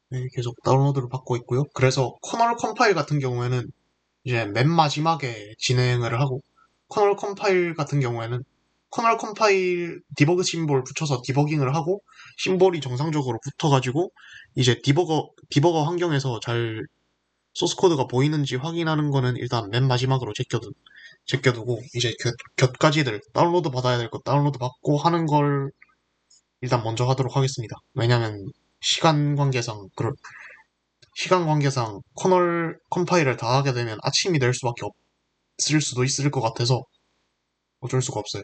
네, 계속 다운로드를 받고 있고요. 그래서 커널 컴파일 같은 경우에는 이제 맨 마지막에 진행을 하고, 커널 컴파일 같은 경우에는 커널 컴파일 디버그 심볼 붙여서 디버깅을 하고, 심볼이 정상적으로 붙어가지고 이제 디버거 환경에서 잘 소스 코드가 보이는지 확인하는 거는 일단 맨 마지막으로 제껴두고, 이제 곁가지들 다운로드 받아야 될 거 다운로드 받고 하는 걸 일단 먼저 하도록 하겠습니다. 왜냐면 시간 관계상 시간 관계상 커널 컴파일을 다 하게 되면 아침이 될 수밖에 없을 수도 있을 것 같아서 어쩔 수가 없어요.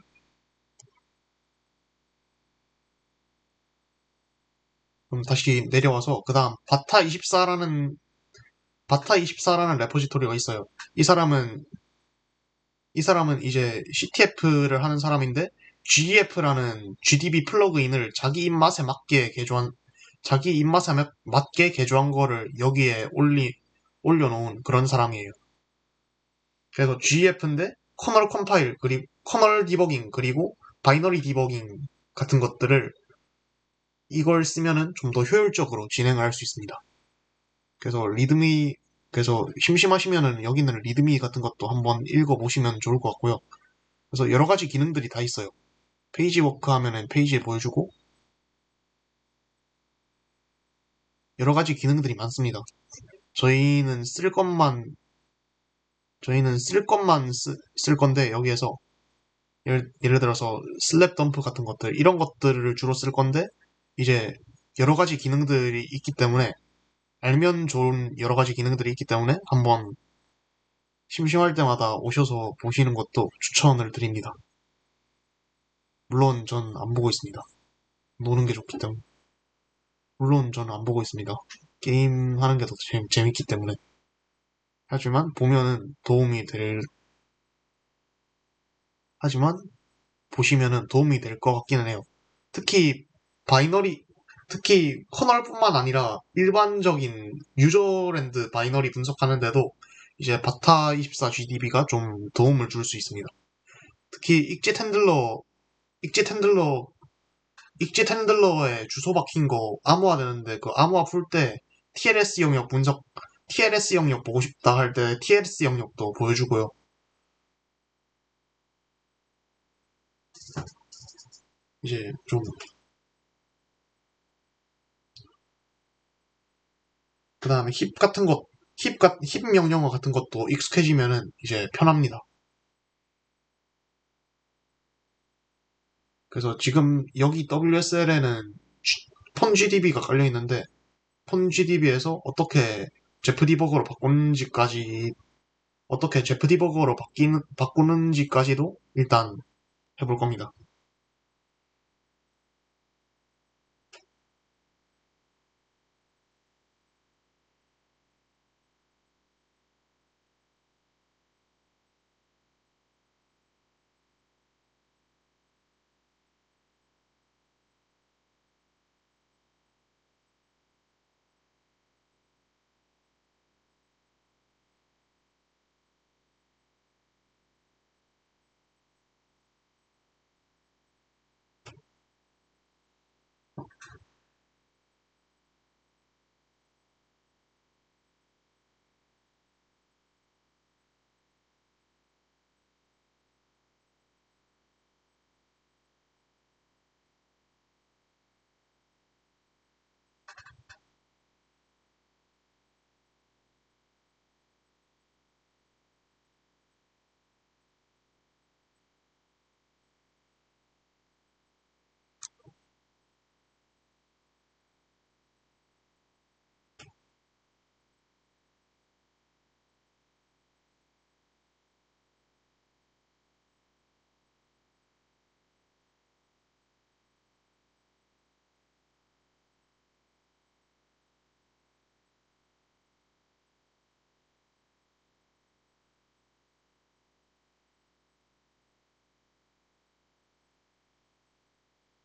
그럼 다시 내려와서 그 다음 바타24라는 레포지토리가 있어요. 이 사람은 이 사람은 이제 CTF를 하는 사람인데 GEF라는 GDB 플러그인을 자기 입맛에 맞게 개조한 거를 여기에 올려놓은 그런 사람이에요. 그래서 GEF인데 커널 컴파일 그리고 커널 디버깅 그리고 바이너리 디버깅 같은 것들을 이걸 쓰면은 좀 더 효율적으로 진행을 할 수 있습니다. 그래서 그래서 심심하시면은 여기 있는 리드미 같은 것도 한번 읽어보시면 좋을 것 같고요. 그래서 여러 가지 기능들이 다 있어요. 페이지 워크 하면은 페이지에 보여주고 여러 가지 기능들이 많습니다. 저희는 쓸 것만 쓸 건데 여기에서 예를 들어서 슬랩 덤프 같은 것들 이런 것들을 주로 쓸 건데 이제 여러 가지 기능들이 있기 때문에 알면 좋은 여러 가지 기능들이 있기 때문에 한번 심심할 때마다 오셔서 보시는 것도 추천을 드립니다. 물론 전 안 보고 있습니다. 노는 게 좋기 때문에. 물론 저는 안 보고 있습니다. 게임 하는 게 더 재밌기 때문에. 하지만 보면은 하지만 보시면은 도움이 될 것 같기는 해요. 특히 바이너리, 특히 커널뿐만 아니라 일반적인 유저랜드 바이너리 분석하는데도 이제 바타24 GDB가 좀 도움을 줄 수 있습니다. 특히 익짓 핸들러, 익짓 핸들러에 주소 박힌 거 암호화 되는데 그 암호화 풀 때 TLS 영역 보고 싶다 할 때 TLS 영역도 보여주고요. 이제 좀, 그 다음에 힙 명령어 같은 것도 익숙해지면은 이제 편합니다. 그래서 지금 여기 WSL에는 폰 GDB가 깔려 있는데 폰 GDB에서 제프 디버거로 바꾸는지까지 어떻게 제프 디버거로 바꾸는지까지도 일단 해볼 겁니다.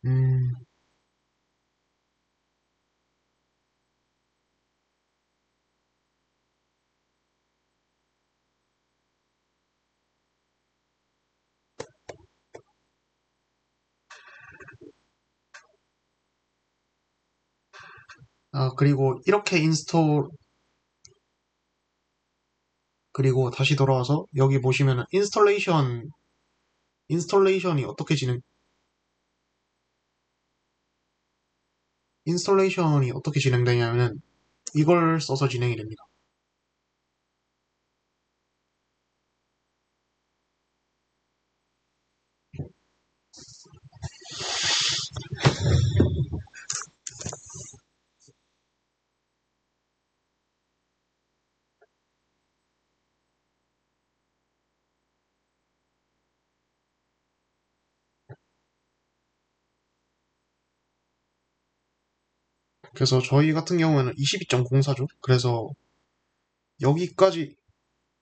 음, 그리고 그리고 다시 돌아와서 여기 보시면은 인스톨레이션이 어떻게 인스톨레이션이 어떻게 진행되냐면은 이걸 써서 진행이 됩니다. 그래서 저희 같은 경우에는 22.04죠. 그래서 여기까지,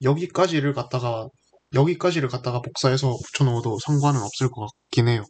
여기까지를 갖다가, 여기까지를 갖다가 복사해서 붙여넣어도 상관은 없을 것 같긴 해요.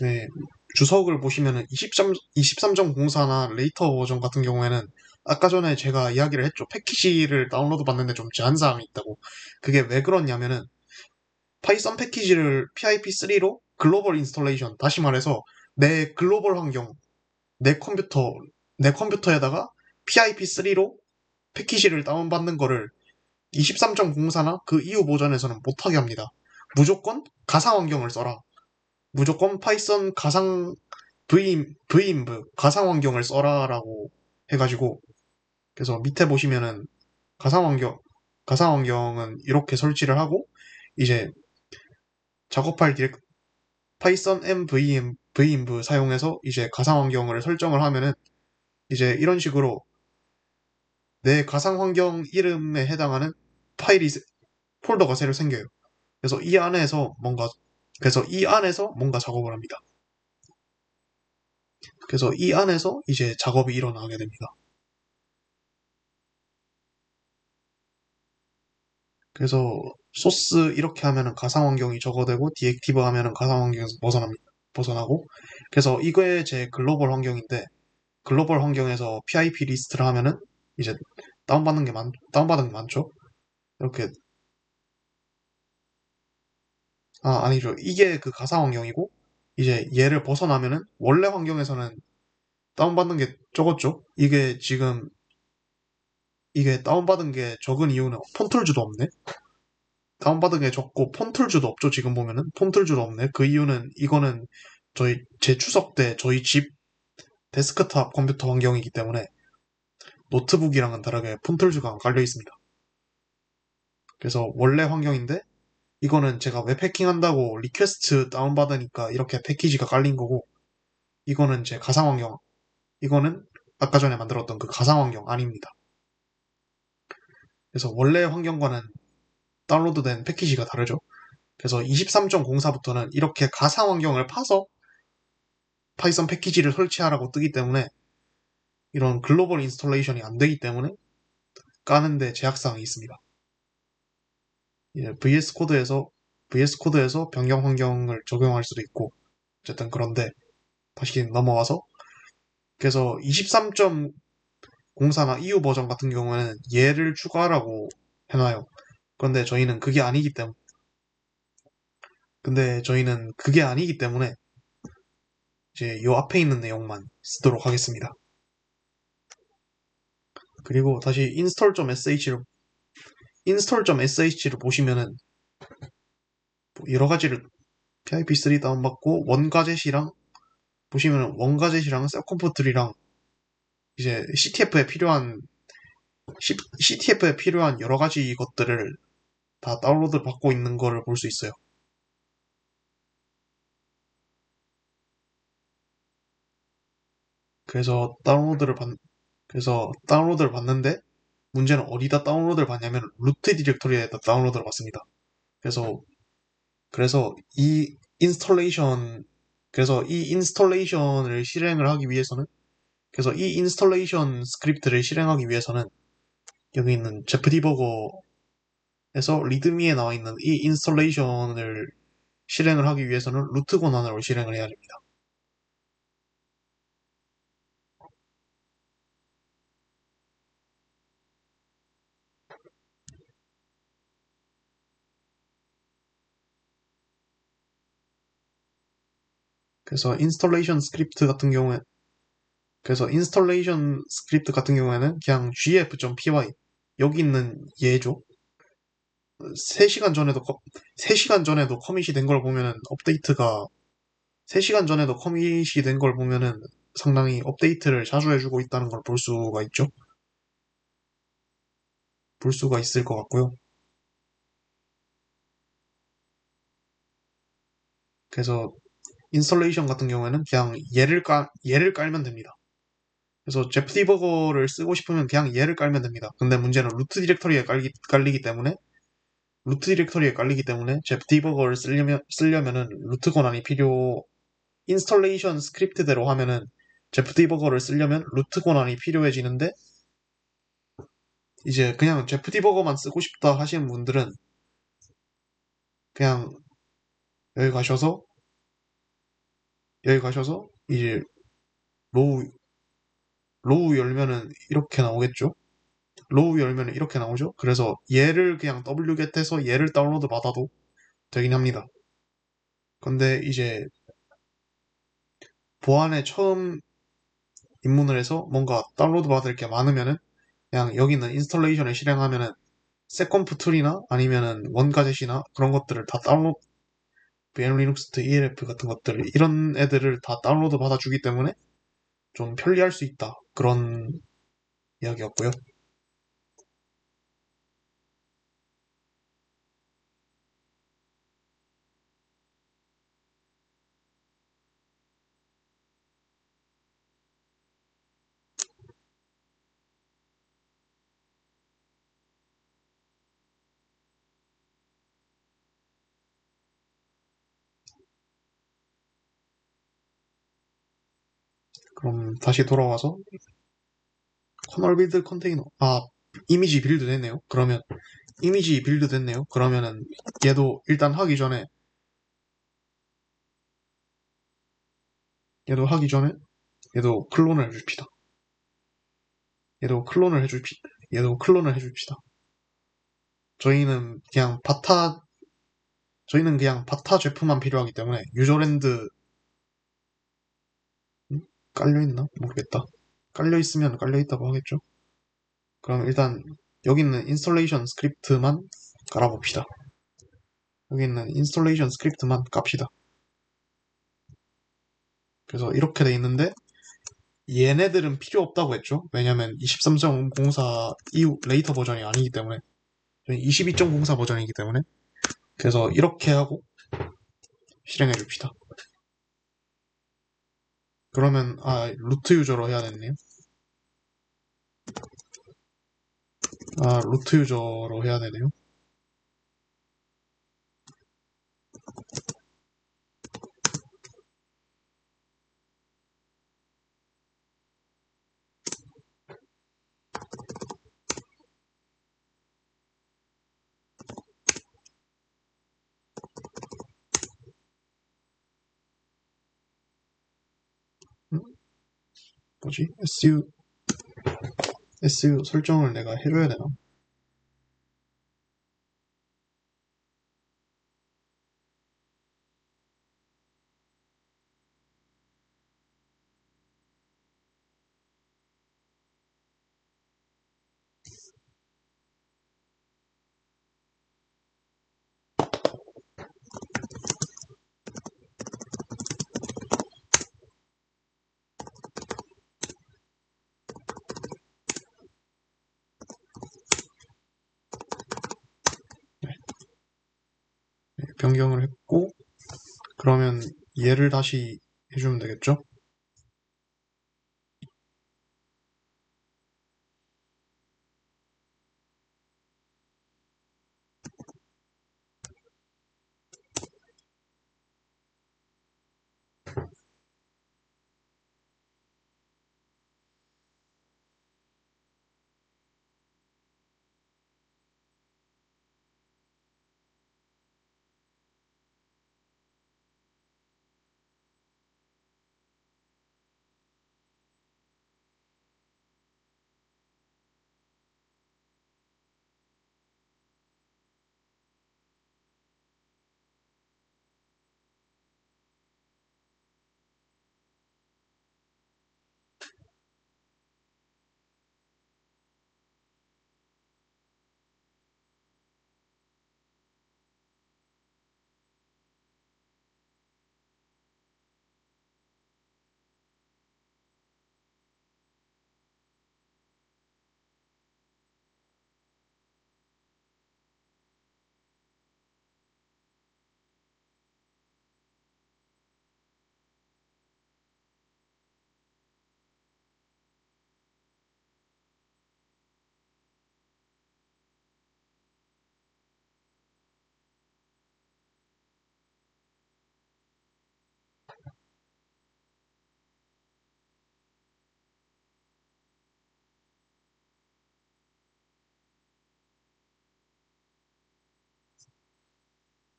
네, 주석을 보시면은 23.04나 레이터 버전 같은 경우에는 아까 전에 제가 이야기를 했죠. 패키지를 다운로드 받는데 좀 제한사항이 있다고. 그게 왜 그렇냐면은 파이썬 패키지를 PIP3로 글로벌 인스톨레이션, 다시 말해서 내 글로벌 환경, 내 컴퓨터, 내 컴퓨터에다가 PIP3로 패키지를 다운받는 거를 23.04나 그 이후 버전에서는 못하게 합니다. 무조건 가상 환경을 써라. 무조건 파이썬 vimv 가상 환경을 써라라고 해가지고, 그래서 밑에 보시면은 가상 환경 가상 환경은 이렇게 설치를 하고, 이제 작업할 디렉 파이썬 vimv 사용해서 이제 가상 환경을 설정을 하면은 이제 이런 식으로 내 가상 환경 이름에 해당하는 파일이 폴더가 새로 생겨요. 그래서 이 안에서 뭔가 작업을 합니다. 그래서 이 안에서 이제 작업이 일어나게 됩니다. 그래서 소스 이렇게 하면은 가상 환경이 적어되고 디액티브 하면은 가상 환경에서 벗어나고, 그래서 이거에 제 글로벌 환경인데, 글로벌 환경에서 PIP 리스트를 하면은 이제 다운받은 게 많죠. 이렇게. 아니죠. 이게 그 가상 환경이고, 이제 얘를 벗어나면은 원래 환경에서는 다운받는 게 적었죠. 이게 다운받은 게 적은 이유는 폰툴즈도 없네. 다운받은 게 적고 폰툴즈도 없죠. 지금 보면은 폰툴즈도 없네. 그 이유는 이거는 제 추석 때 저희 집 데스크탑 컴퓨터 환경이기 때문에 노트북이랑은 다르게 폰툴즈가 안 깔려 있습니다. 그래서 원래 환경인데, 이거는 제가 웹해킹 한다고 리퀘스트 다운받으니까 이렇게 패키지가 깔린 거고, 이거는 제 가상 환경, 이거는 아까 전에 만들었던 그 가상 환경 아닙니다. 그래서 원래 환경과는 다운로드된 패키지가 다르죠. 그래서 23.04부터는 이렇게 가상 환경을 파서 파이썬 패키지를 설치하라고 뜨기 때문에, 이런 글로벌 인스톨레이션이 안 되기 때문에 까는데 제약사항이 있습니다. VS 코드에서 변경 환경을 적용할 수도 있고, 어쨌든 그런데 다시 넘어와서, 그래서 23.04나 EU 버전 같은 경우에는 얘를 추가하라고 해놔요. 그런데 저희는 그게 아니기 때문에 이제 요 앞에 있는 내용만 쓰도록 하겠습니다. 그리고 다시 install.sh를 보시면은 뭐 여러 가지를 PIP3 다운받고 원가젯이랑 셀컴포트리랑 이제 CTF에 필요한 여러 가지 것들을 다 다운로드 받고 있는 거를 볼 수 있어요. 그래서 다운로드를 받는데, 문제는 어디다 다운로드를 받냐면 루트 디렉토리에다 다운로드를 받습니다. 그래서 그래서 이 인스톨레이션 그래서 이 인스톨레이션을 실행을 하기 위해서는 그래서 이 인스톨레이션 스크립트를 실행하기 위해서는 여기 있는 제프 디버거 리드미에 나와 있는 이 인스톨레이션을 실행을 하기 위해서는 루트 권한으로 실행을 해야 됩니다. 그래서 인스톨레이션 스크립트 같은 경우에는 그냥 gf.py 여기 있는 얘죠. 3시간 전에도 3시간 전에도 커밋이 된 걸 보면은 업데이트가 3시간 전에도 커밋이 된 걸 보면은 상당히 업데이트를 자주 해주고 있다는 걸 볼 수가 있죠. 볼 수가 있을 것 같고요. 그래서 인스톨레이션 같은 경우에는 그냥 얘를 깔면 됩니다. 그래서 제프 디버거를 쓰고 싶으면 그냥 얘를 깔면 됩니다. 근데 문제는 루트 디렉터리에 깔리기 때문에 제프 디버거를 쓰려면은 루트 권한이 인스톨레이션 스크립트대로 하면은 제프 디버거를 쓰려면 루트 권한이 필요해지는데 이제 그냥 제프 디버거만 쓰고 싶다 하시는 분들은 그냥 여기 가셔서 이제 로우 열면은 이렇게 나오겠죠? 로우 열면은 이렇게 나오죠? 그래서 얘를 그냥 wget해서 얘를 다운로드 받아도 되긴 합니다. 근데 이제 보안에 처음 입문을 해서 뭔가 다운로드 받을 게 많으면은 그냥 여기 있는 인스톨레이션을 실행하면은 세컨프 툴이나 아니면은 원가젯이나 그런 것들을 다 다운로드 VM 리눅스 ELF 같은 것들 이런 애들을 다 다운로드 받아주기 때문에 좀 편리할 수 있다. 그런 이야기였고요. 그럼 다시 돌아와서 커널 빌드 컨테이너 이미지 빌드 됐네요. 그러면은 얘도 일단 하기 전에 얘도 클론을 해줍시다. 얘도 클론을 해줍시다. 얘도 클론을 해줍시다. 저희는 그냥 바타 제품만 필요하기 때문에 유저랜드 깔려있나? 모르겠다. 깔려있으면 깔려있다고 하겠죠. 그럼 일단 여기 있는 인스톨레이션 스크립트만 깔아봅시다. 여기 있는 인스톨레이션 스크립트만 깝시다. 그래서 이렇게 돼 있는데 얘네들은 필요 없다고 했죠. 왜냐면 23.04 이후 레이터 버전이 아니기 때문에 22.04 버전이기 때문에 그래서 이렇게 하고 실행해 줍시다. 그러면 루트 유저로 해야 되네요. 루트 유저로 해야 되네요. 음? 뭐지? SU 설정을 내가 해줘야 되나? 네, 변경을 했고 그러면 얘를 다시 해주면 되겠죠?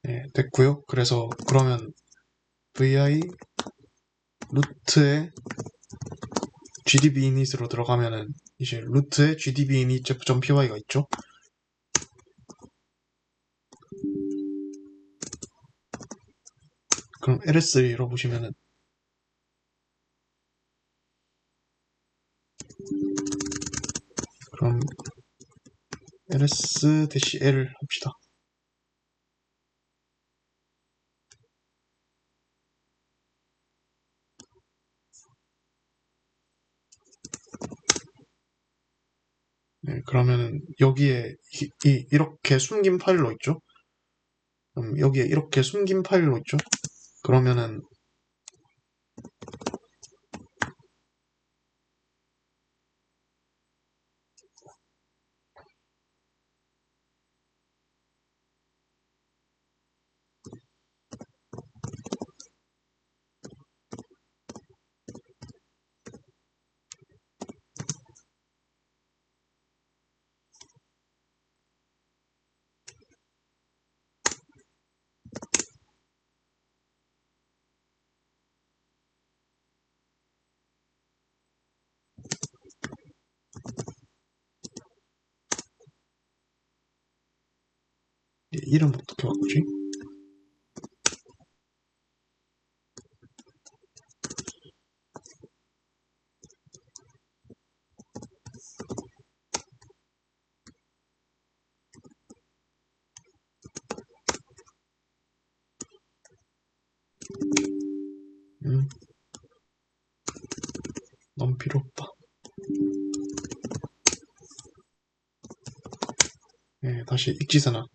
네, 됐고요. 그래서 그러면 vi 루트에 gdb init으로 들어가면은 이제 루트에 gdb init 제프.py가 있죠. 그럼 ls 열어보시면은 그럼 ls-l 합시다. 네, 그러면은 여기에 이렇게 숨긴 파일로 있죠. 그럼 여기에 이렇게 숨긴 파일로 있죠. 그러면은 이름 어떻게 바꾸지? 음, 넌 필요 없다. 네, 다시 익지선언.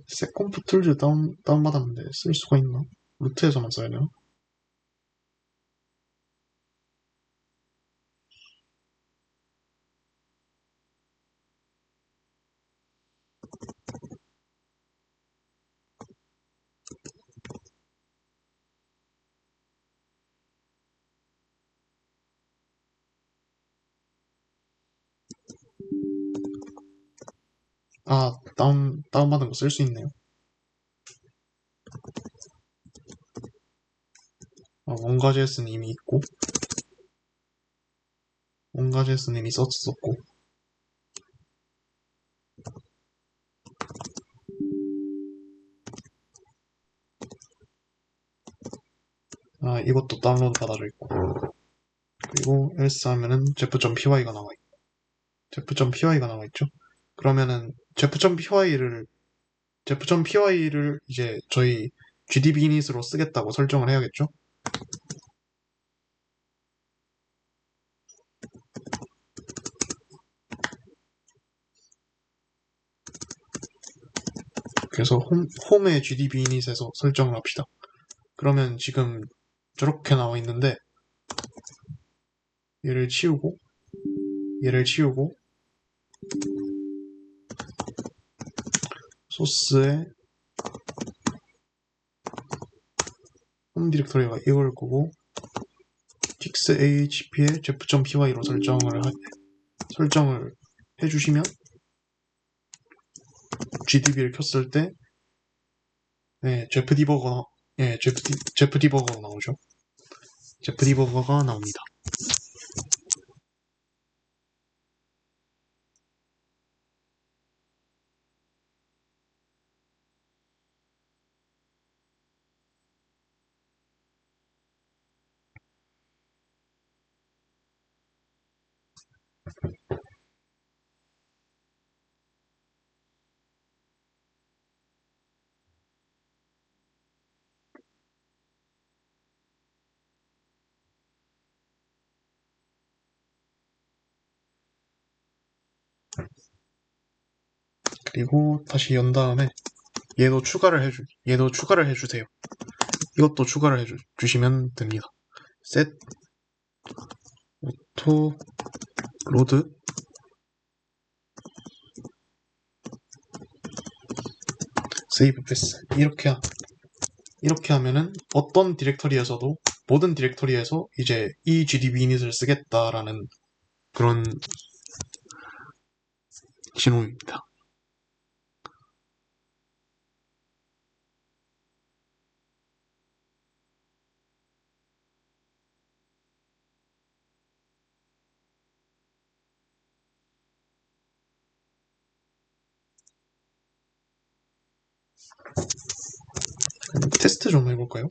세컨프 툴즈 다운받았는데 쓸 수가 있나? 루트에서만 써야 되나? 아, 다운받은 거 쓸 수 있네요. 아, 원가제스는 이미 있고, 원가제스는 이미 썼었고, 아, 이것도 다운로드 받아져 있고, 그리고 else 하면은 제프.py가 나와 있고, 제프.py가 나와 있죠? 그러면은 제프.py를 이제 저희 gdb init으로 쓰겠다고 설정을 해야겠죠? 그래서 홈의 gdb init에서 설정을 합시다. 그러면 지금 저렇게 나와 있는데 얘를 치우고 소스에 홈 디렉터리가 이걸 거고 fixahp에 제프.py로 설정을 해주시면 gdb를 켰을 때 네, 제프 디버거가 나오죠. 제프 디버거가 나옵니다. 그리고 다시 연 다음에 얘도 추가를 해주세요. 이것도 추가를 해주시면 됩니다. set auto load 세이브 패스 이렇게 하면은 어떤 디렉터리에서도 모든 디렉터리에서 이제 이 gdb init을 쓰겠다라는 그런 신호입니다. 테스트 좀 해볼까요?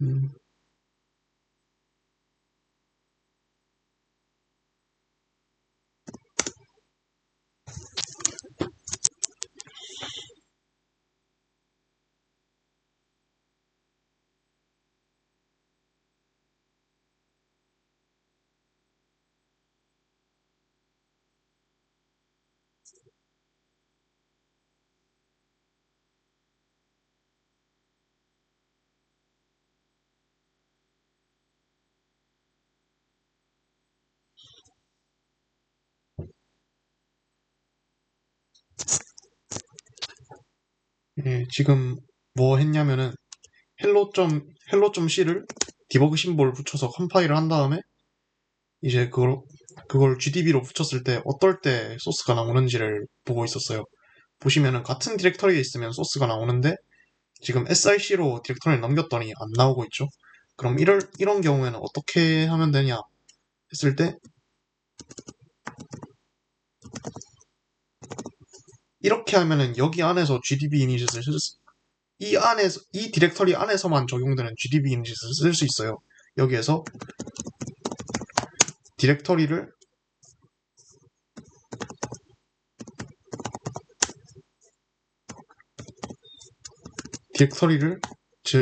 음, 예, 지금 뭐 했냐면은 hello.c를 디버그 심볼 붙여서 컴파일을 한 다음에 이제 그걸 gdb로 붙였을 때 어떨 때 소스가 나오는지를 보고 있었어요. 보시면은 같은 디렉터리에 있으면 소스가 나오는데 지금 src로 디렉터리를 넘겼더니 안 나오고 있죠. 그럼 이런 경우에는 어떻게 하면 되냐 했을 때 이렇게 하면은 여기 안에서 gdb init을 이 디렉터리 안에서만 적용되는 gdb init을 쓸 수 있어요. 여기에서 디렉터리를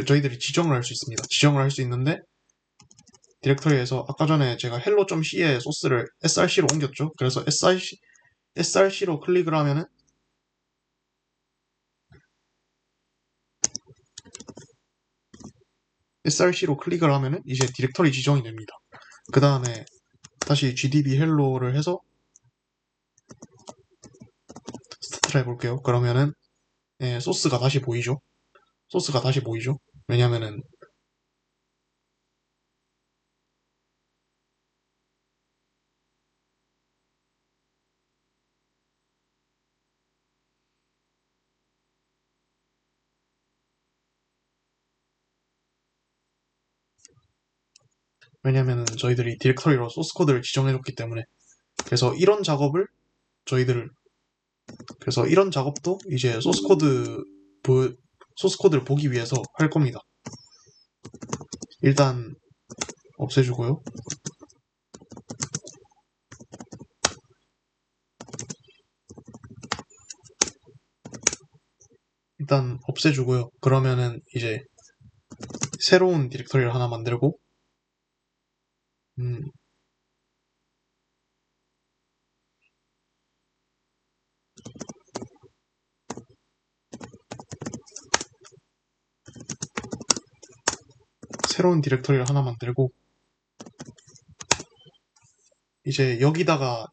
저희들이 지정을 할 수 있습니다. 지정을 할 수 있는데 디렉터리에서 아까 전에 제가 hello.c의 소스를 src로 옮겼죠. 그래서 src로 클릭을 하면은 src로 클릭을 하면은 이제 디렉터리 지정이 됩니다. 그 다음에 다시 gdb hello를 해서 스타트를 해볼게요. 그러면은 예, 소스가 다시 보이죠? 소스가 다시 보이죠? 왜냐면은 저희들이 디렉터리로 소스 코드를 지정해줬기 때문에 그래서 이런 작업을 저희들 그래서 이런 작업도 이제 소스 코드를 보기 위해서 할 겁니다. 일단 없애주고요. 일단 없애주고요. 그러면은 이제 새로운 디렉터리를 하나 만들고 음, 새로운 디렉터리를 하나 만들고 이제 여기다가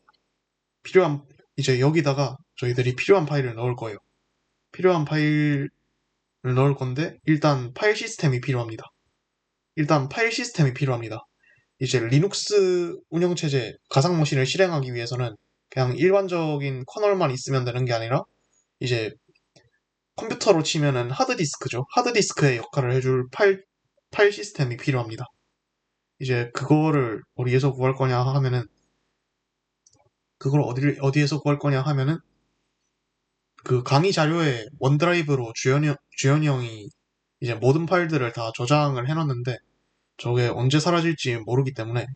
필요한 이제 여기다가 저희들이 필요한 파일을 넣을 거예요. 필요한 파일을 넣을 건데 일단 파일 시스템이 필요합니다. 일단 파일 시스템이 필요합니다. 이제 리눅스 운영체제 가상 머신을 실행하기 위해서는 그냥 일반적인 커널만 있으면 되는 게 아니라 이제 컴퓨터로 치면은 하드디스크죠. 하드디스크의 역할을 해줄 파일 시스템이 필요합니다. 이제 그거를 어디에서 구할 거냐 하면은 그걸 어디에서 구할 거냐 하면은 그 강의 자료에 원드라이브로 주현이 형이 이제 모든 파일들을 다 저장을 해놨는데 저게 언제 사라질지 모르기 때문에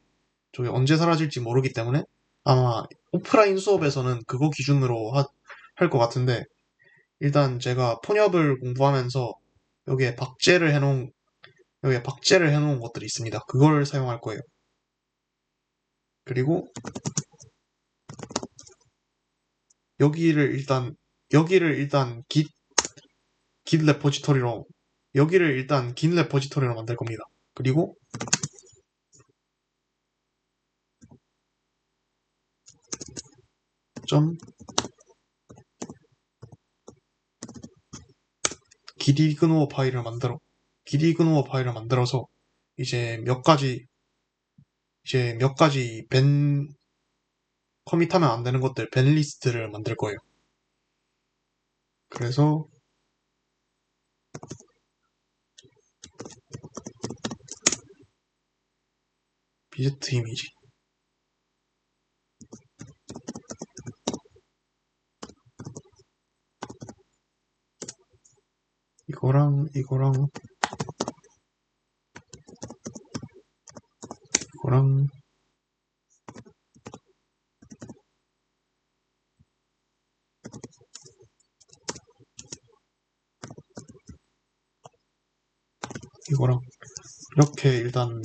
아마 오프라인 수업에서는 그거 기준으로 할 것 같은데 일단 제가 폰업을 공부하면서 여기에 박제를 해놓은 것들이 있습니다. 그걸 사용할 거예요. 그리고 여기를 일단 여기를 일단 git 레포지토리로 여기를 일단 git 레포지토리로 만들 겁니다. 그리고 점 gitignore 파일을 만들어서 이제 몇 가지 커밋하면 안 되는 것들 밴 리스트를 만들 거예요. 그래서 비제트 이미지 이거랑 이거랑 이거랑 이렇게 일단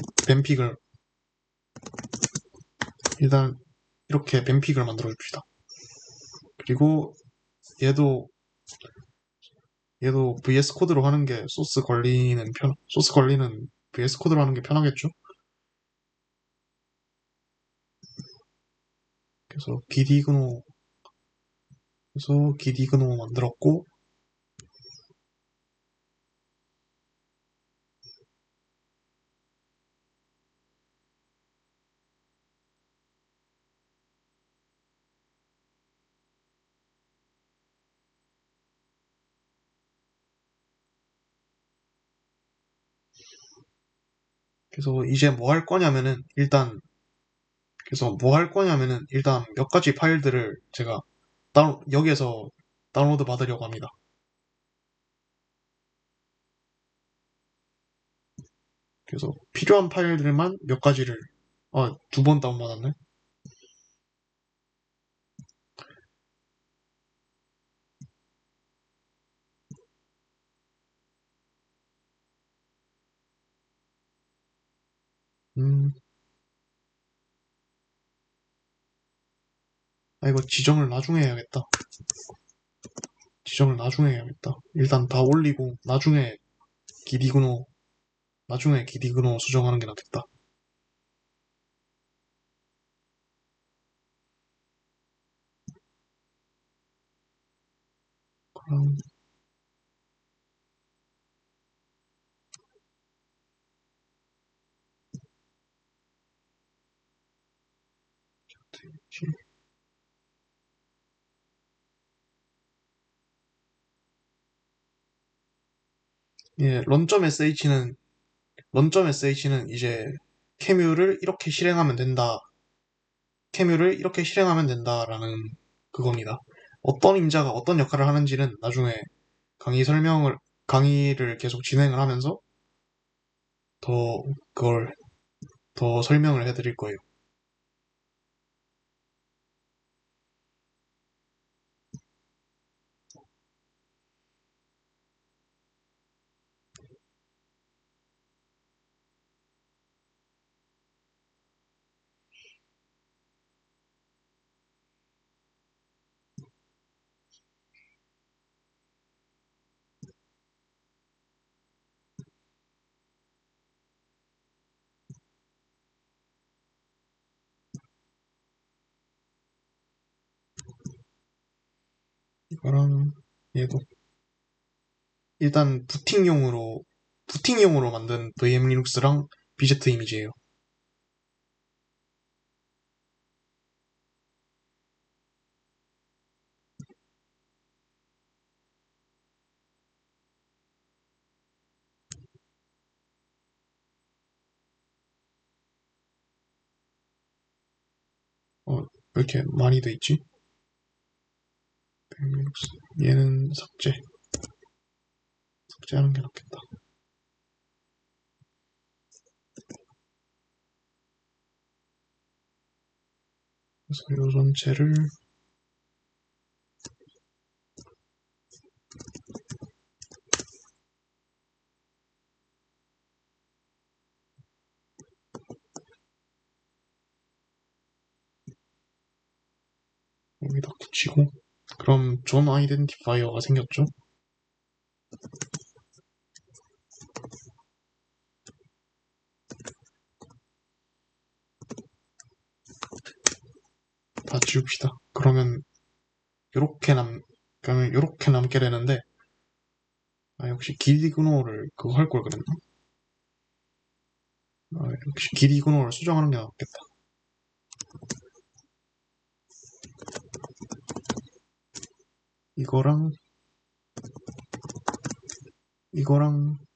이렇게 뱀픽을 만들어 줍시다. 그리고 얘도 VS 코드로 하는 게 소스 관리는 VS 코드로 하는 게 편하겠죠? 그래서 기디그노 만들었고 그래서 이제 뭐 할 거냐면은 일단 몇 가지 파일들을 제가 여기에서 다운로드 받으려고 합니다. 그래서 필요한 파일들만 몇 가지를 두 번 다운받았네. 음, 이거 지정을 나중에 해야겠다. 일단 다 올리고 기디그노 나중에 기디그노 수정하는 게 낫겠다. 음, 예, 런점 SH는 이제 케뮤를 이렇게 실행하면 된다. 케뮤를 이렇게 실행하면 된다라는 그겁니다. 어떤 인자가 어떤 역할을 하는지는 나중에 강의를 계속 진행을 하면서 더 그걸 더 설명을 해드릴 거예요. 이거랑 얘도 일단 부팅용으로 만든 VM 리눅스랑 비제트 이미지예요. 왜 이렇게 많이 돼 있지? VM 리눅스. 얘는 삭제하는 게 낫겠다. 그래서 요 전체를 여기다 붙이고, 그럼 존 아이덴티파이어가 생겼죠? 다 지웁시다. 요렇게 남, 그러면 요렇게 남게 되는데, 역시 기디그노를 그거 할 걸 그랬나? 역시 기디그노를 수정하는 게 낫겠다. 이거랑,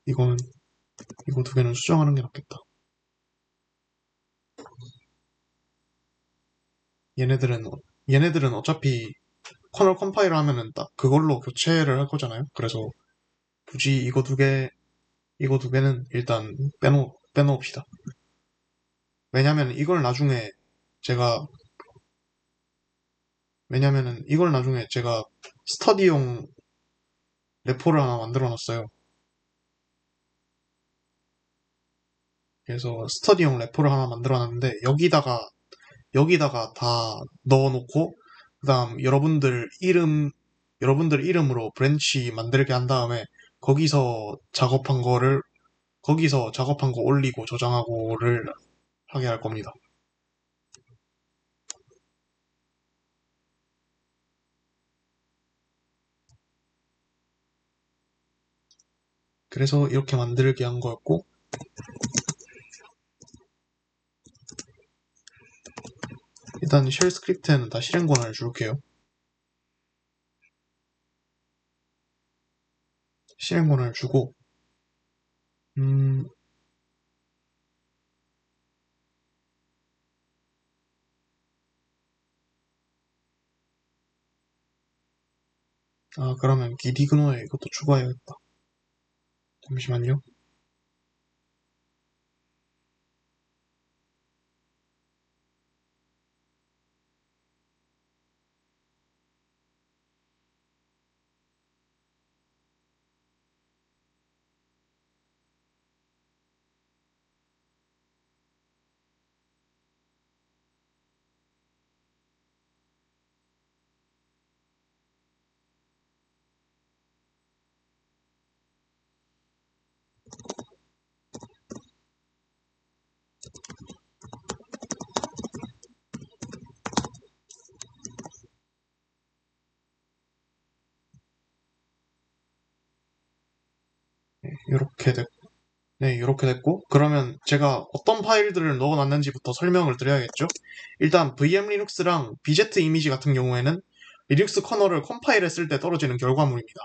이거는, 이거 두 개는 수정하는 게 낫겠다. 얘네들은, 얘네들은 어차피 커널 컴파일을 하면은 딱 그걸로 교체를 할 거잖아요. 그래서 굳이 이거 두 개는 일단 빼놓읍시다. 왜냐면 제가, 이걸 나중에 제가 스터디용 레포를 하나 만들어 놨어요. 그래서 스터디용 레포를 하나 만들어 놨는데, 여기다가 다 넣어놓고, 그 다음 여러분들 이름으로 브랜치 만들게 한 다음에, 거기서 작업한 거 올리고 저장하고를 하게 할 겁니다. 그래서 이렇게 만들게 한 거였고, 일단 쉘 스크립트에는 다 실행 권한을 줄게요. 실행 권한을 주고, 음, 그러면 기디그노에 이것도 추가해야겠다. 잠시만요. 이렇게 됐고, 그러면 제가 어떤 파일들을 넣어놨는지부터 설명을 드려야겠죠? 일단 VM 리눅스랑 BZ 이미지 같은 경우에는 리눅스 커널을 컴파일했을 때 떨어지는 결과물입니다.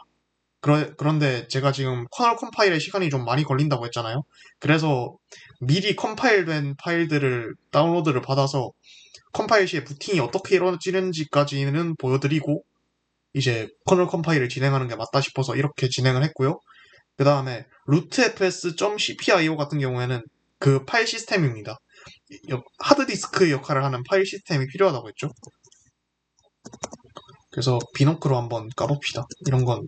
그런데 제가 지금 커널 컴파일에 시간이 좀 많이 걸린다고 했잖아요. 그래서 미리 컴파일된 파일들을 다운로드를 받아서 컴파일 시에 부팅이 어떻게 이루어지는지까지는 보여드리고 이제 커널 컴파일을 진행하는 게 맞다 싶어서 이렇게 진행을 했고요. 그 다음에 rootfs.cpio 같은 경우에는 그 파일 시스템입니다. 하드디스크 역할을 하는 파일 시스템이 필요하다고 했죠. 그래서 비노크로 한번 까봅시다. 이런 건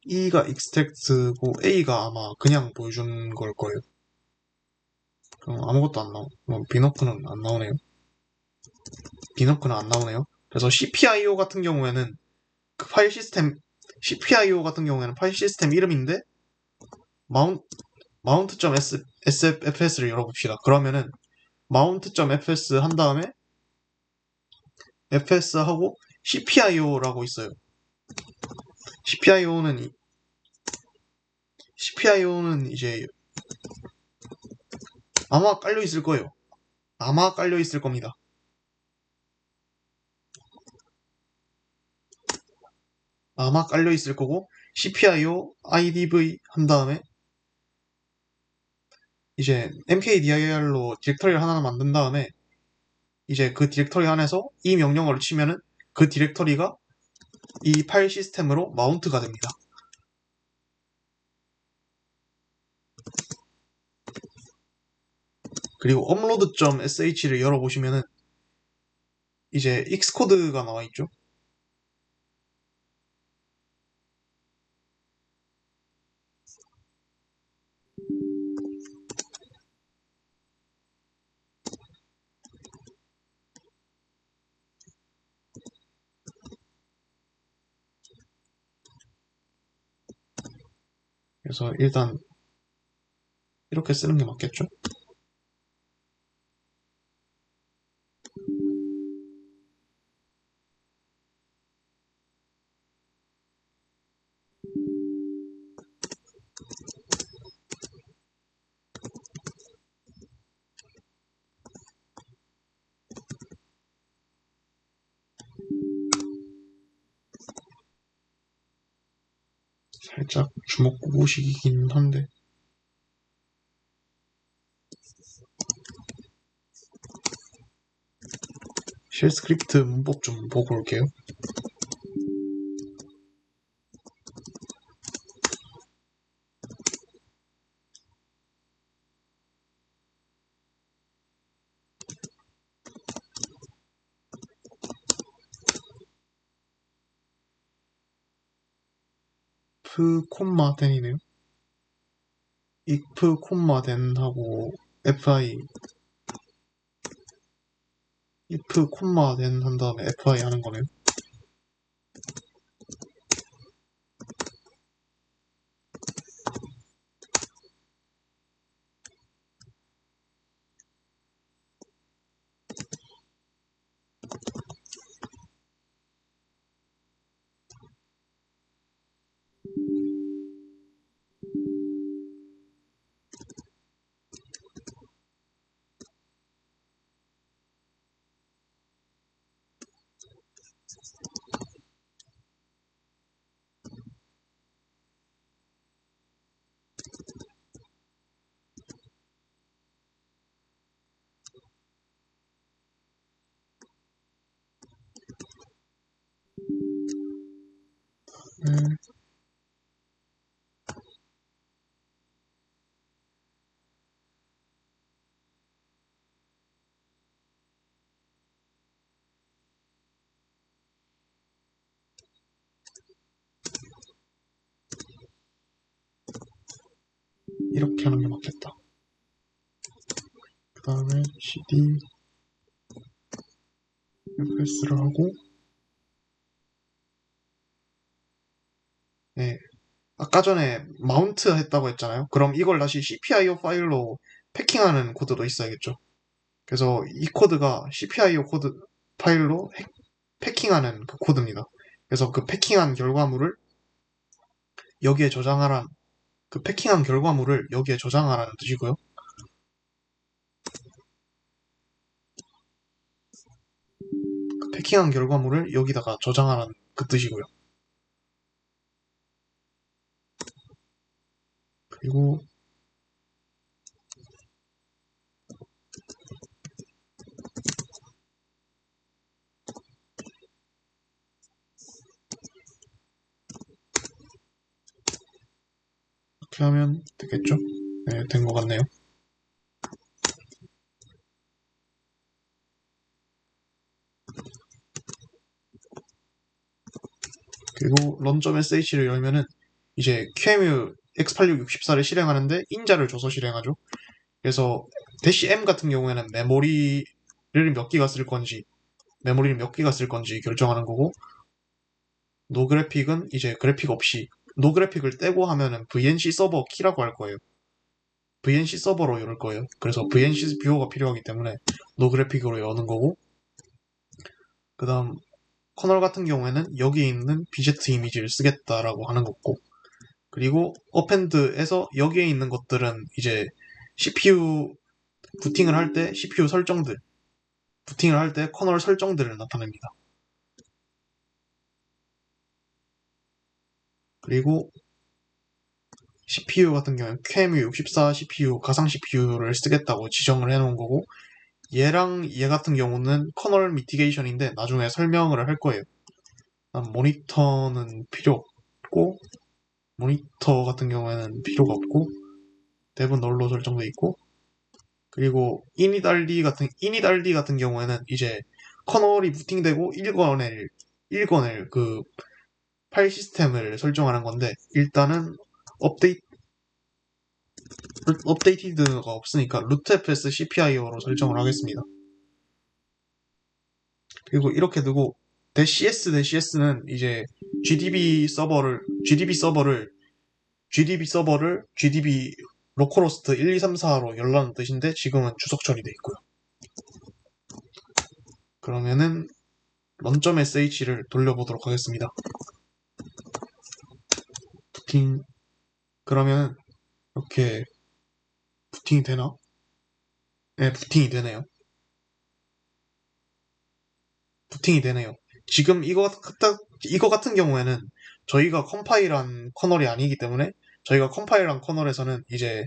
E가 extract고 A가 아마 그냥 보여준 걸 거예요. 그럼 아무것도 안 나오. 비노크는 안 나오네요. 비노크는 안 나오네요. 그래서 CPIO 같은 경우에는 그 파일 시스템 CPIO 같은 경우에는 파일 시스템 이름인데 mount.sfs를 열어봅시다. 그러면은 mount.fs 한 다음에 fs 하고 cpio라고 있어요. cpio는 이제 아마 깔려 있을 거예요. 아마 깔려 있을 겁니다. 아마 깔려 있을 거고 cpio idv 한 다음에 이제 mkdir로 디렉터리를 하나 만든 다음에 이제 그 디렉터리 안에서 이 명령어를 치면은 그 디렉터리가 이 파일 시스템으로 마운트가 됩니다. 그리고 upload.sh를 열어보시면은 이제 x코드가 나와 있죠. 그래서 일단 이렇게 쓰는 게 맞겠죠. 살짝 주먹구구식이긴 한데 쉘 스크립트 문법 좀 보고 올게요. if 콤마 den이네요. if 콤마 den 하고 fi if 콤마 den 한 다음에 fi 하는 거네요. 이렇게 하는 게 맞겠다. 그 다음에 cd fs를 하고 네. 아까 전에 마운트 했다고 했잖아요. 그럼 이걸 다시 cpio 파일로 패킹하는 코드도 있어야겠죠. 그래서 이 코드가 cpio 코드 파일로 패킹하는 그 코드입니다. 그래서 그 패킹한 결과물을 여기에 저장하라는 그 패킹한 결과물을 여기에 저장하라는 뜻이고요. 그 패킹한 결과물을 여기다가 저장하라는 그 뜻이고요. 그리고 이렇게 하면 되겠죠? 네, 된 것 같네요. 그리고 run.sh를 열면은 이제 QEMU x8664를 실행하는데 인자를 줘서 실행하죠. 그래서 -m 같은 경우에는 메모리를 몇 기가 쓸 건지 메모리를 몇 기가 쓸 건지 결정하는 거고, 노그래픽은 이제 그래픽 없이 노그래픽을 떼고 하면은 VNC 서버 키라고 할 거예요. VNC 서버로 열 거예요. 그래서 VNC 뷰어가 필요하기 때문에 노그래픽으로 여는 거고, 그 다음 커널 같은 경우에는 여기 있는 BZ 이미지를 쓰겠다라고 하는 거고, 그리고 어펜드에서 여기에 있는 것들은 이제 CPU 부팅을 할 때 CPU 설정들, 부팅을 할 때 커널 설정들을 나타냅니다. 그리고 CPU 같은 경우는 QEMU64 CPU, 가상 CPU를 쓰겠다고 지정을 해놓은 거고, 얘랑 얘 같은 경우는 커널 미티게이션인데 나중에 설명을 할 거예요. 모니터는 필요 없고, 모니터 같은 경우에는 필요가 없고, 대부분 널로 설정돼 있고, 그리고 init.rd 같은 경우에는 이제 커널이 부팅되고 읽어낼 그 파일 시스템을 설정하는 건데, 일단은 업데이티드가 없으니까 rootfs cpio로 설정을 하겠습니다. 그리고 이렇게 두고 -s-s는 이제 gdb localhost 1234로 열라는 뜻인데 지금은 주석 처리돼 있고요. 그러면은 run.sh를 돌려보도록 하겠습니다. 부팅. 그러면 이렇게 부팅이 되나? 네, 부팅이 되네요. 부팅이 되네요. 지금 이거 같은 경우에는 저희가 컴파일한 커널이 아니기 때문에, 저희가 컴파일한 커널에서는 이제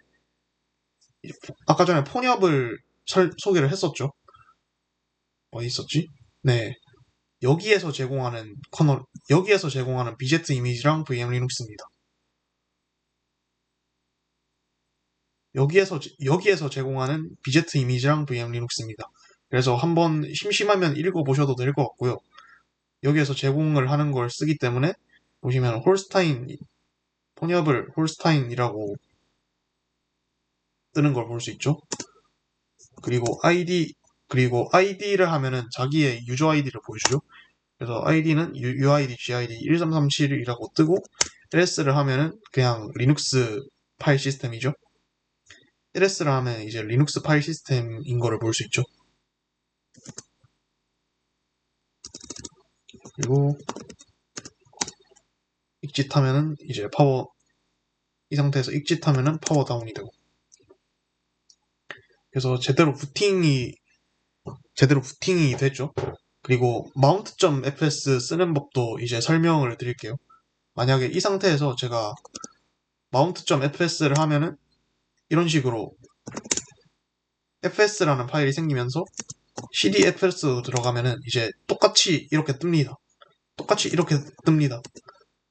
아까 전에 폰업을 소개를 했었죠. 어디 있었지? 네. 여기에서 제공하는 BZ 이미지랑 VM 리눅스입니다. 여기에서 제공하는 BZ 이미지랑 VM 리눅스입니다. 그래서 한번 심심하면 읽어보셔도 될 것 같고요. 여기에서 제공을 하는 걸 쓰기 때문에 보시면 폰업을 홀스타인이라고 뜨는 걸 볼 수 있죠. 그리고 아이디를 하면은 자기의 유저 아이디를 보여주죠. 그래서 아이디는 UID, GID 1337이라고 뜨고, LS를 하면은 그냥 리눅스 파일 시스템이죠. LS를 하면 이제 리눅스 파일 시스템인 거를 볼 수 있죠. 그리고 익짓하면은 이제 이 상태에서 익짓하면은 파워 다운이 되고. 그래서 제대로 부팅이 됐죠. 그리고 mount.fs 쓰는 법도 이제 설명을 드릴게요. 만약에 이 상태에서 제가 mount.fs를 하면은 이런 식으로 fs라는 파일이 생기면서 cdfs로 들어가면은 이제 똑같이 이렇게 뜹니다.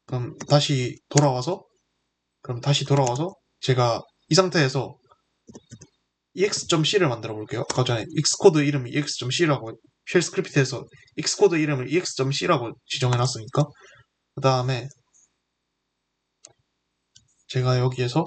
그럼 다시 돌아와서 제가 이 상태에서 ex.c를 만들어 볼게요. 아까 전에 x코드 이름이 ex.c라고, 쉘 스크립트에서 x코드 이름을 ex.c라고 지정해 놨으니까, 그 다음에 제가 여기에서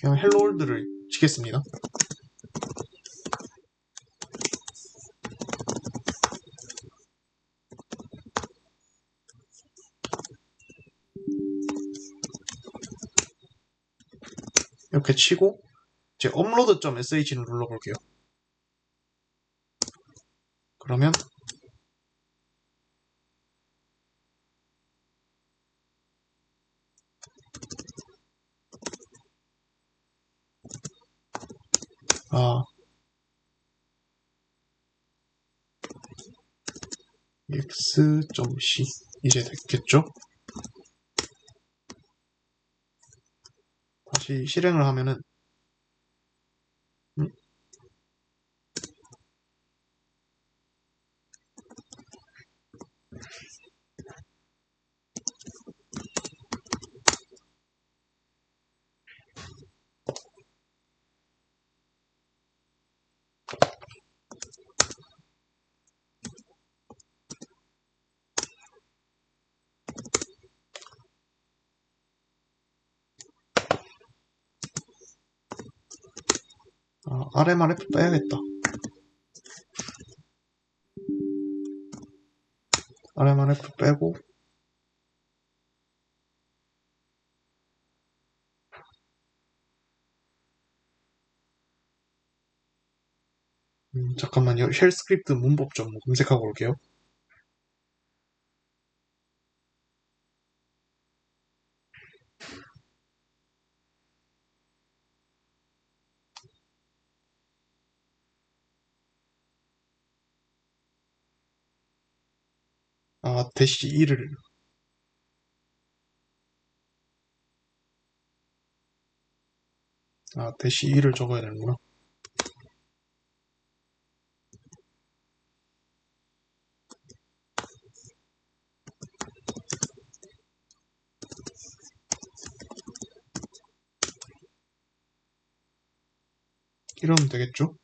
그냥 헬로 월드를 치겠습니다. 이렇게 치고 이제 upload.sh를 눌러볼게요. 그러면 아 x.c 이제 됐겠죠? 다시 실행을 하면은 음? RMRF 빼야겠다. RMRF 빼고 잠깐만요. 쉘 스크립트 문법 좀 검색하고 올게요. 대시 2를 대시 2를 적어야 되는구나. 이러면 되겠죠?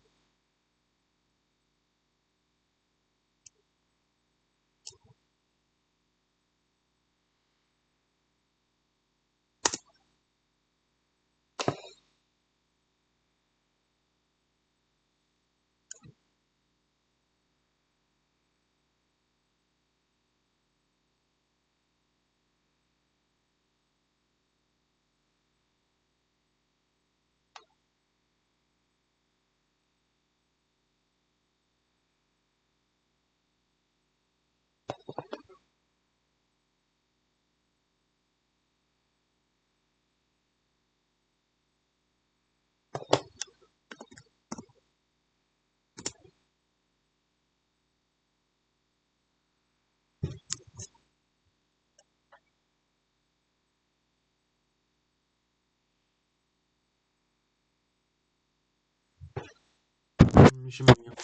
잠시만요.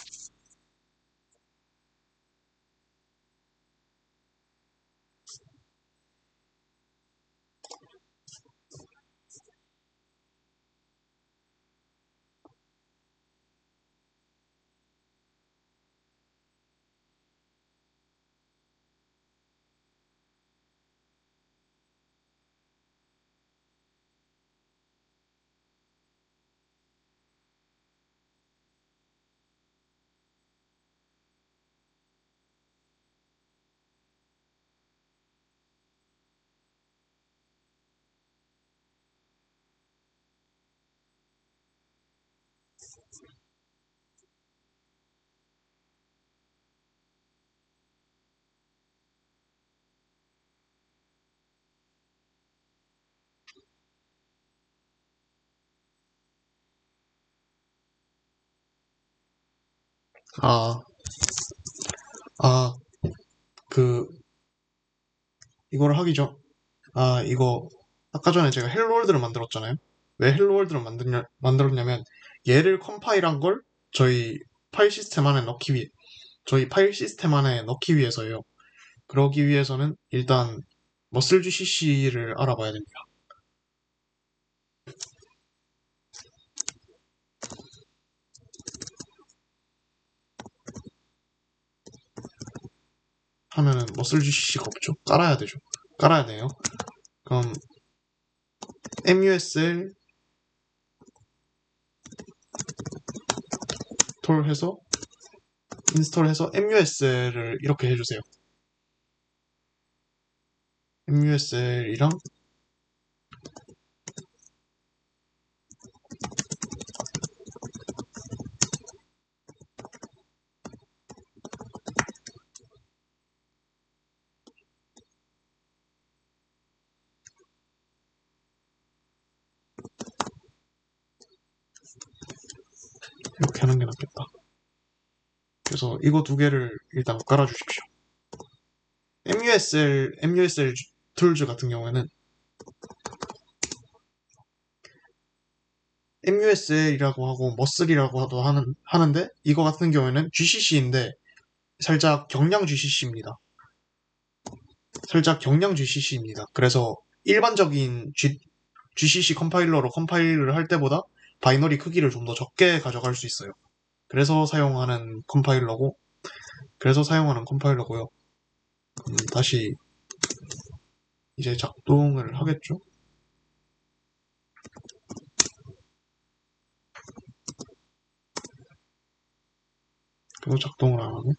아, 아, 그, 이걸 하기 전, 이거, 아까 전에 제가 헬로월드를 만들었잖아요. 왜 헬로월드를 만들었냐면, 얘를 컴파일한 걸 저희 파일 시스템 안에 넣기 위해, 저희 파일 시스템 안에 넣기 위해서요. 그러기 위해서는 일단, 머슬 GCC를 알아봐야 됩니다. 하면은 머슬 GCC가 없죠. 깔아야 되죠. 깔아야 돼요. 그럼, MUSL 인스톨해서 MUSL을 이렇게 해주세요. MUSL이랑 그래서 이거 두 개를 일단 깔아주십시오. MUSL 툴즈 같은 경우에는 MUSL이라고 하고 머슬이라고 하는데 이거 같은 경우에는 GCC인데 살짝 경량 GCC입니다. 살짝 경량 GCC입니다. 그래서 일반적인 GCC 컴파일러로 컴파일을 할 때보다 바이너리 크기를 좀 더 적게 가져갈 수 있어요. 그래서 사용하는 컴파일러고요. 다시 이제 작동을 하겠죠? 계속 작동을 안 하네.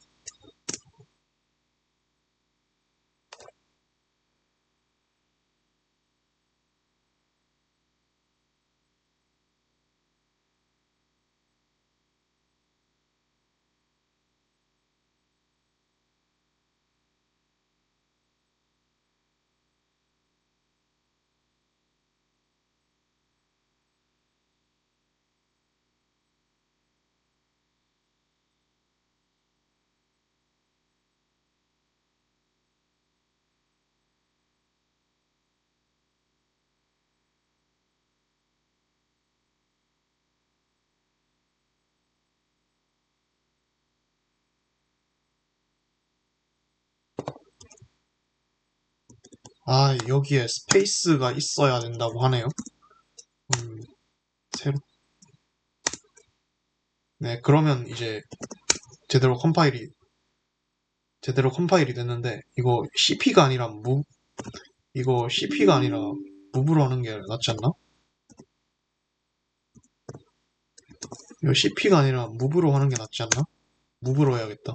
아, 여기에 스페이스가 있어야 된다고 하네요. 음, 새로. 네, 그러면 이제 제대로 컴파일이 됐는데, 이거 CP가 아니라 무브로 하는 게 낫지 않나? 이거 CP가 아니라 무브로 하는 게 낫지 않나? 무브로 해야겠다.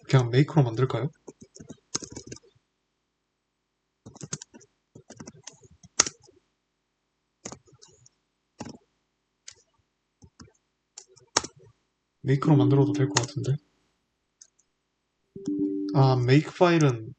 그냥 메이크로 만들까요? 메이크로 만들어도 될 것 같은데. 아, 메이크 파일은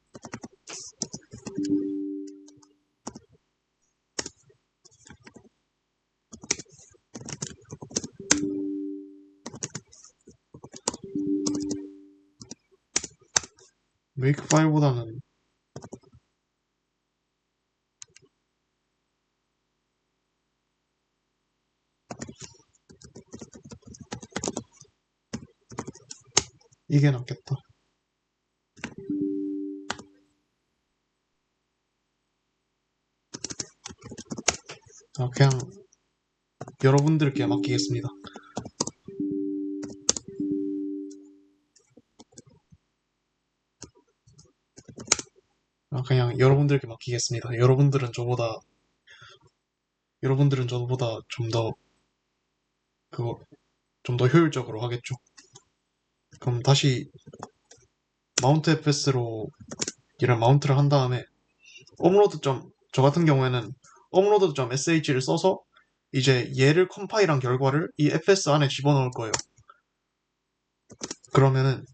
메이크 파일보다는 이게 낫겠다. 아, 그냥 여러분들께 맡기겠습니다. 아, 그냥 여러분들께 맡기겠습니다. 여러분들은 저보다 그거, 좀 더 효율적으로 하겠죠. 그럼 다시 마운트 FS로 이런 마운트를 한 다음에 저 같은 경우에는 업로드.sh를 써서 이제 얘를 컴파일한 결과를 이 fs 안에 집어넣을 거예요. 그러면은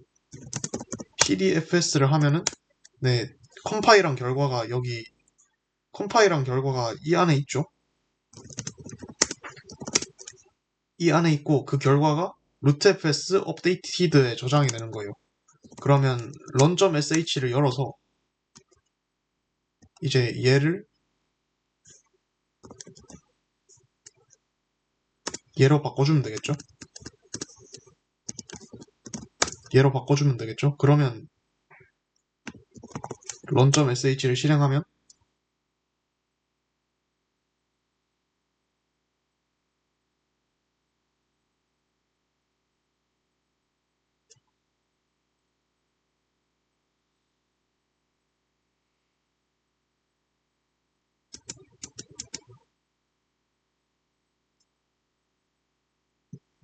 cdfs를 하면은 네, 컴파일한 결과가 이 안에 있죠. 이 안에 있고 그 결과가 rootfs updated에 저장이 되는 거예요. 그러면 run.sh를 열어서 이제 얘로 바꿔주면 되겠죠. 그러면 run.sh를 실행하면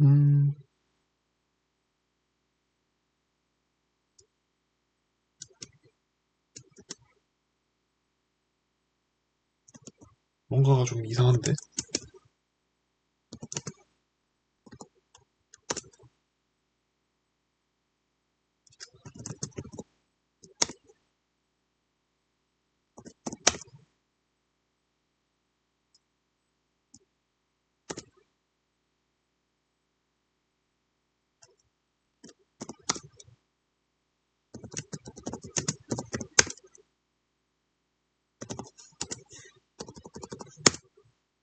음, 뭔가가 좀 이상한데?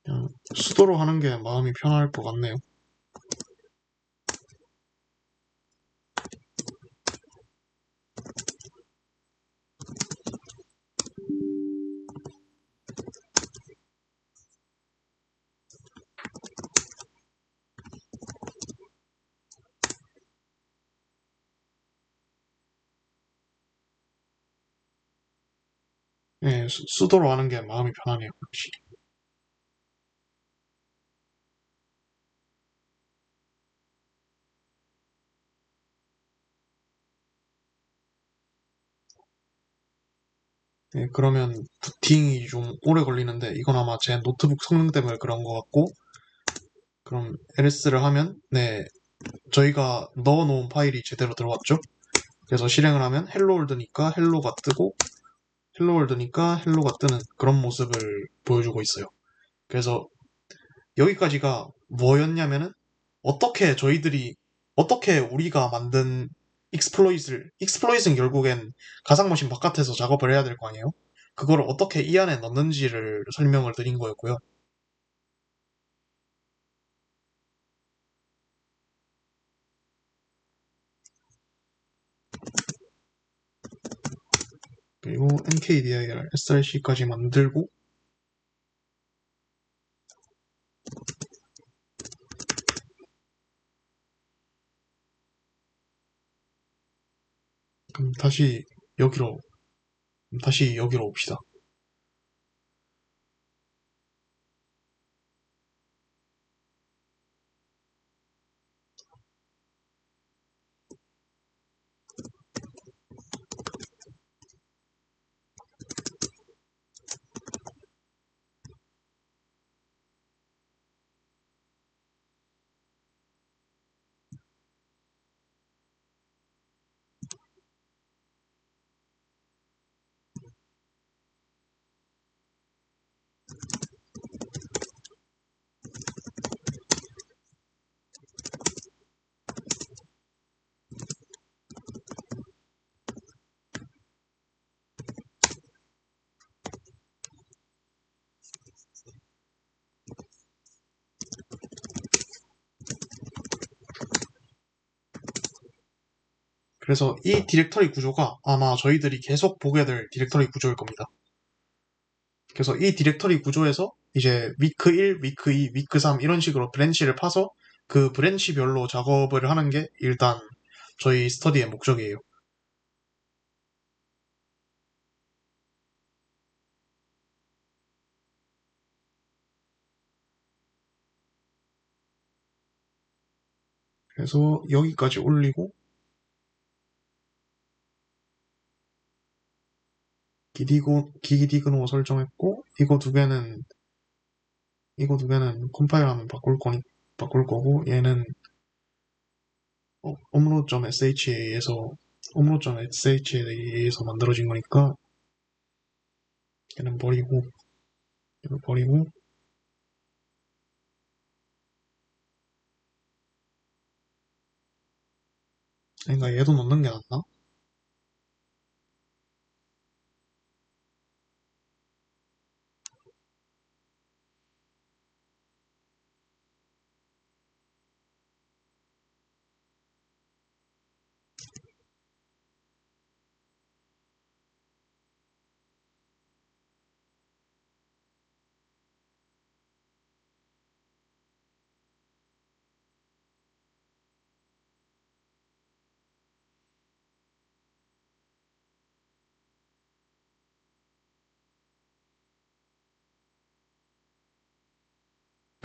그냥 수도로 하는 게 마음이 편할 것 같네요. 예, 수도로 하는 게 마음이 편하네요, 확실히. 예, 그러면 부팅이 좀 오래 걸리는데, 이건 아마 제 노트북 성능 때문에 그런 것 같고, 그럼 LS를 하면, 네, 저희가 넣어놓은 파일이 제대로 들어왔죠? 그래서 실행을 하면 헬로월드니까 헬로가 뜨고, 헬로월드니까 헬로가 뜨는 그런 모습을 보여주고 있어요. 그래서 여기까지가 뭐였냐면은, 어떻게 우리가 만든 익스플로잇은 결국엔 가상머신 바깥에서 작업을 해야 될 거 아니에요? 그거를 어떻게 이 안에 넣는지를 설명을 드린 거였고요. 그리고 NKDIR, SRC까지 만들고, 그럼 여기로, 다시 여기로 옵시다. 그래서 이 디렉터리 구조가 아마 저희들이 계속 보게 될 디렉터리 구조일 겁니다. 그래서 이 디렉터리 구조에서 이제 위크 1, 위크 2, 위크 3 이런 식으로 브랜치를 파서 그 브랜치별로 작업을 하는 게 일단 저희 스터디의 목적이에요. 그래서 여기까지 올리고 기디그노 설정했고 이거 두 개는 컴파일하면 바꿀 거고 얘는 업로드.sha에서 만들어진 거니까 얘는 버리고 이거 버리고 그러니까 얘도 넣는 게 낫나?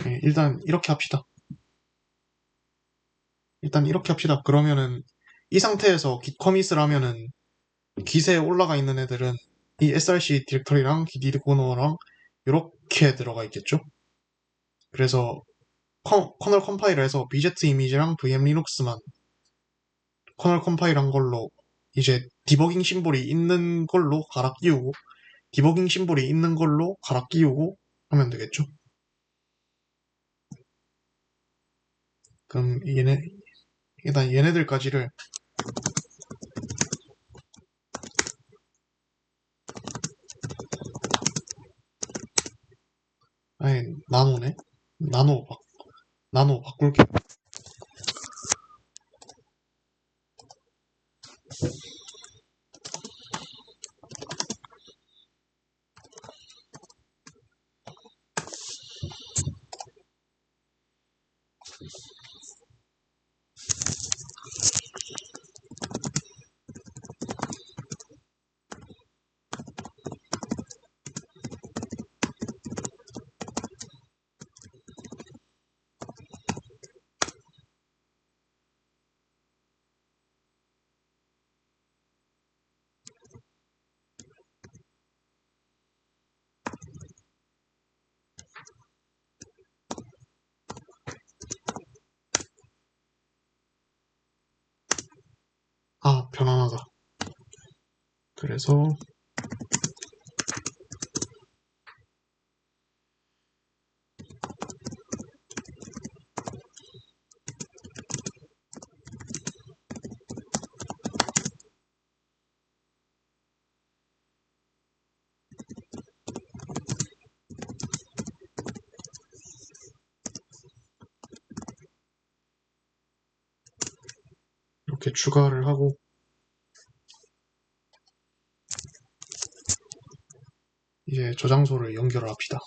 네, 일단 이렇게 합시다. 일단 이렇게 합시다. 그러면은 이 상태에서 git 커밋을 하면은 git에 올라가 있는 애들은 이 src 디렉터리랑 git 디코너랑 이렇게 들어가 있겠죠? 그래서 커널 컴파일해서 bz 이미지랑 vm 리눅스만 커널 컴파일한 걸로 이제 디버깅 심볼이 있는 걸로 갈아 끼우고 디버깅 심볼이 있는 걸로 갈아 끼우고 하면 되겠죠? 그럼 일단 얘네들까지를 아예 나노네? 나노 나노 바꿀게. 아, 편안하다. 그래서 이렇게 추가를 하고 이제 저장소를 연결을 합시다.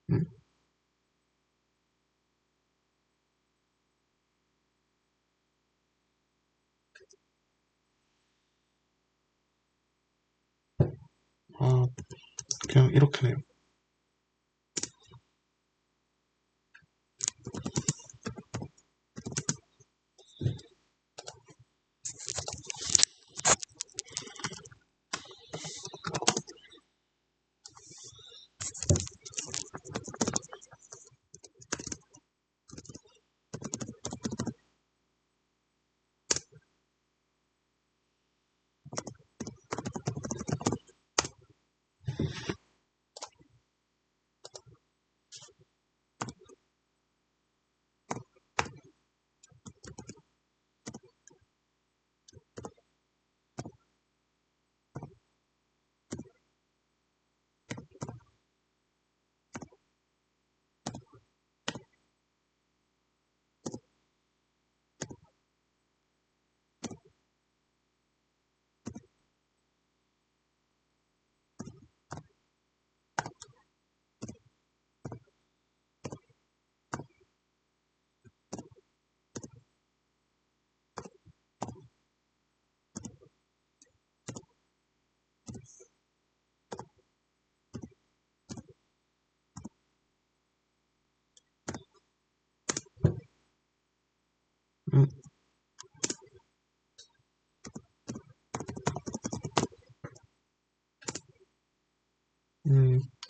음, 아, 그냥 이렇게네요.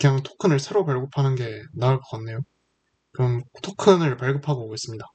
그냥 토큰을 새로 발급하는 게 나을 것 같네요. 그럼 토큰을 발급하고 오겠습니다.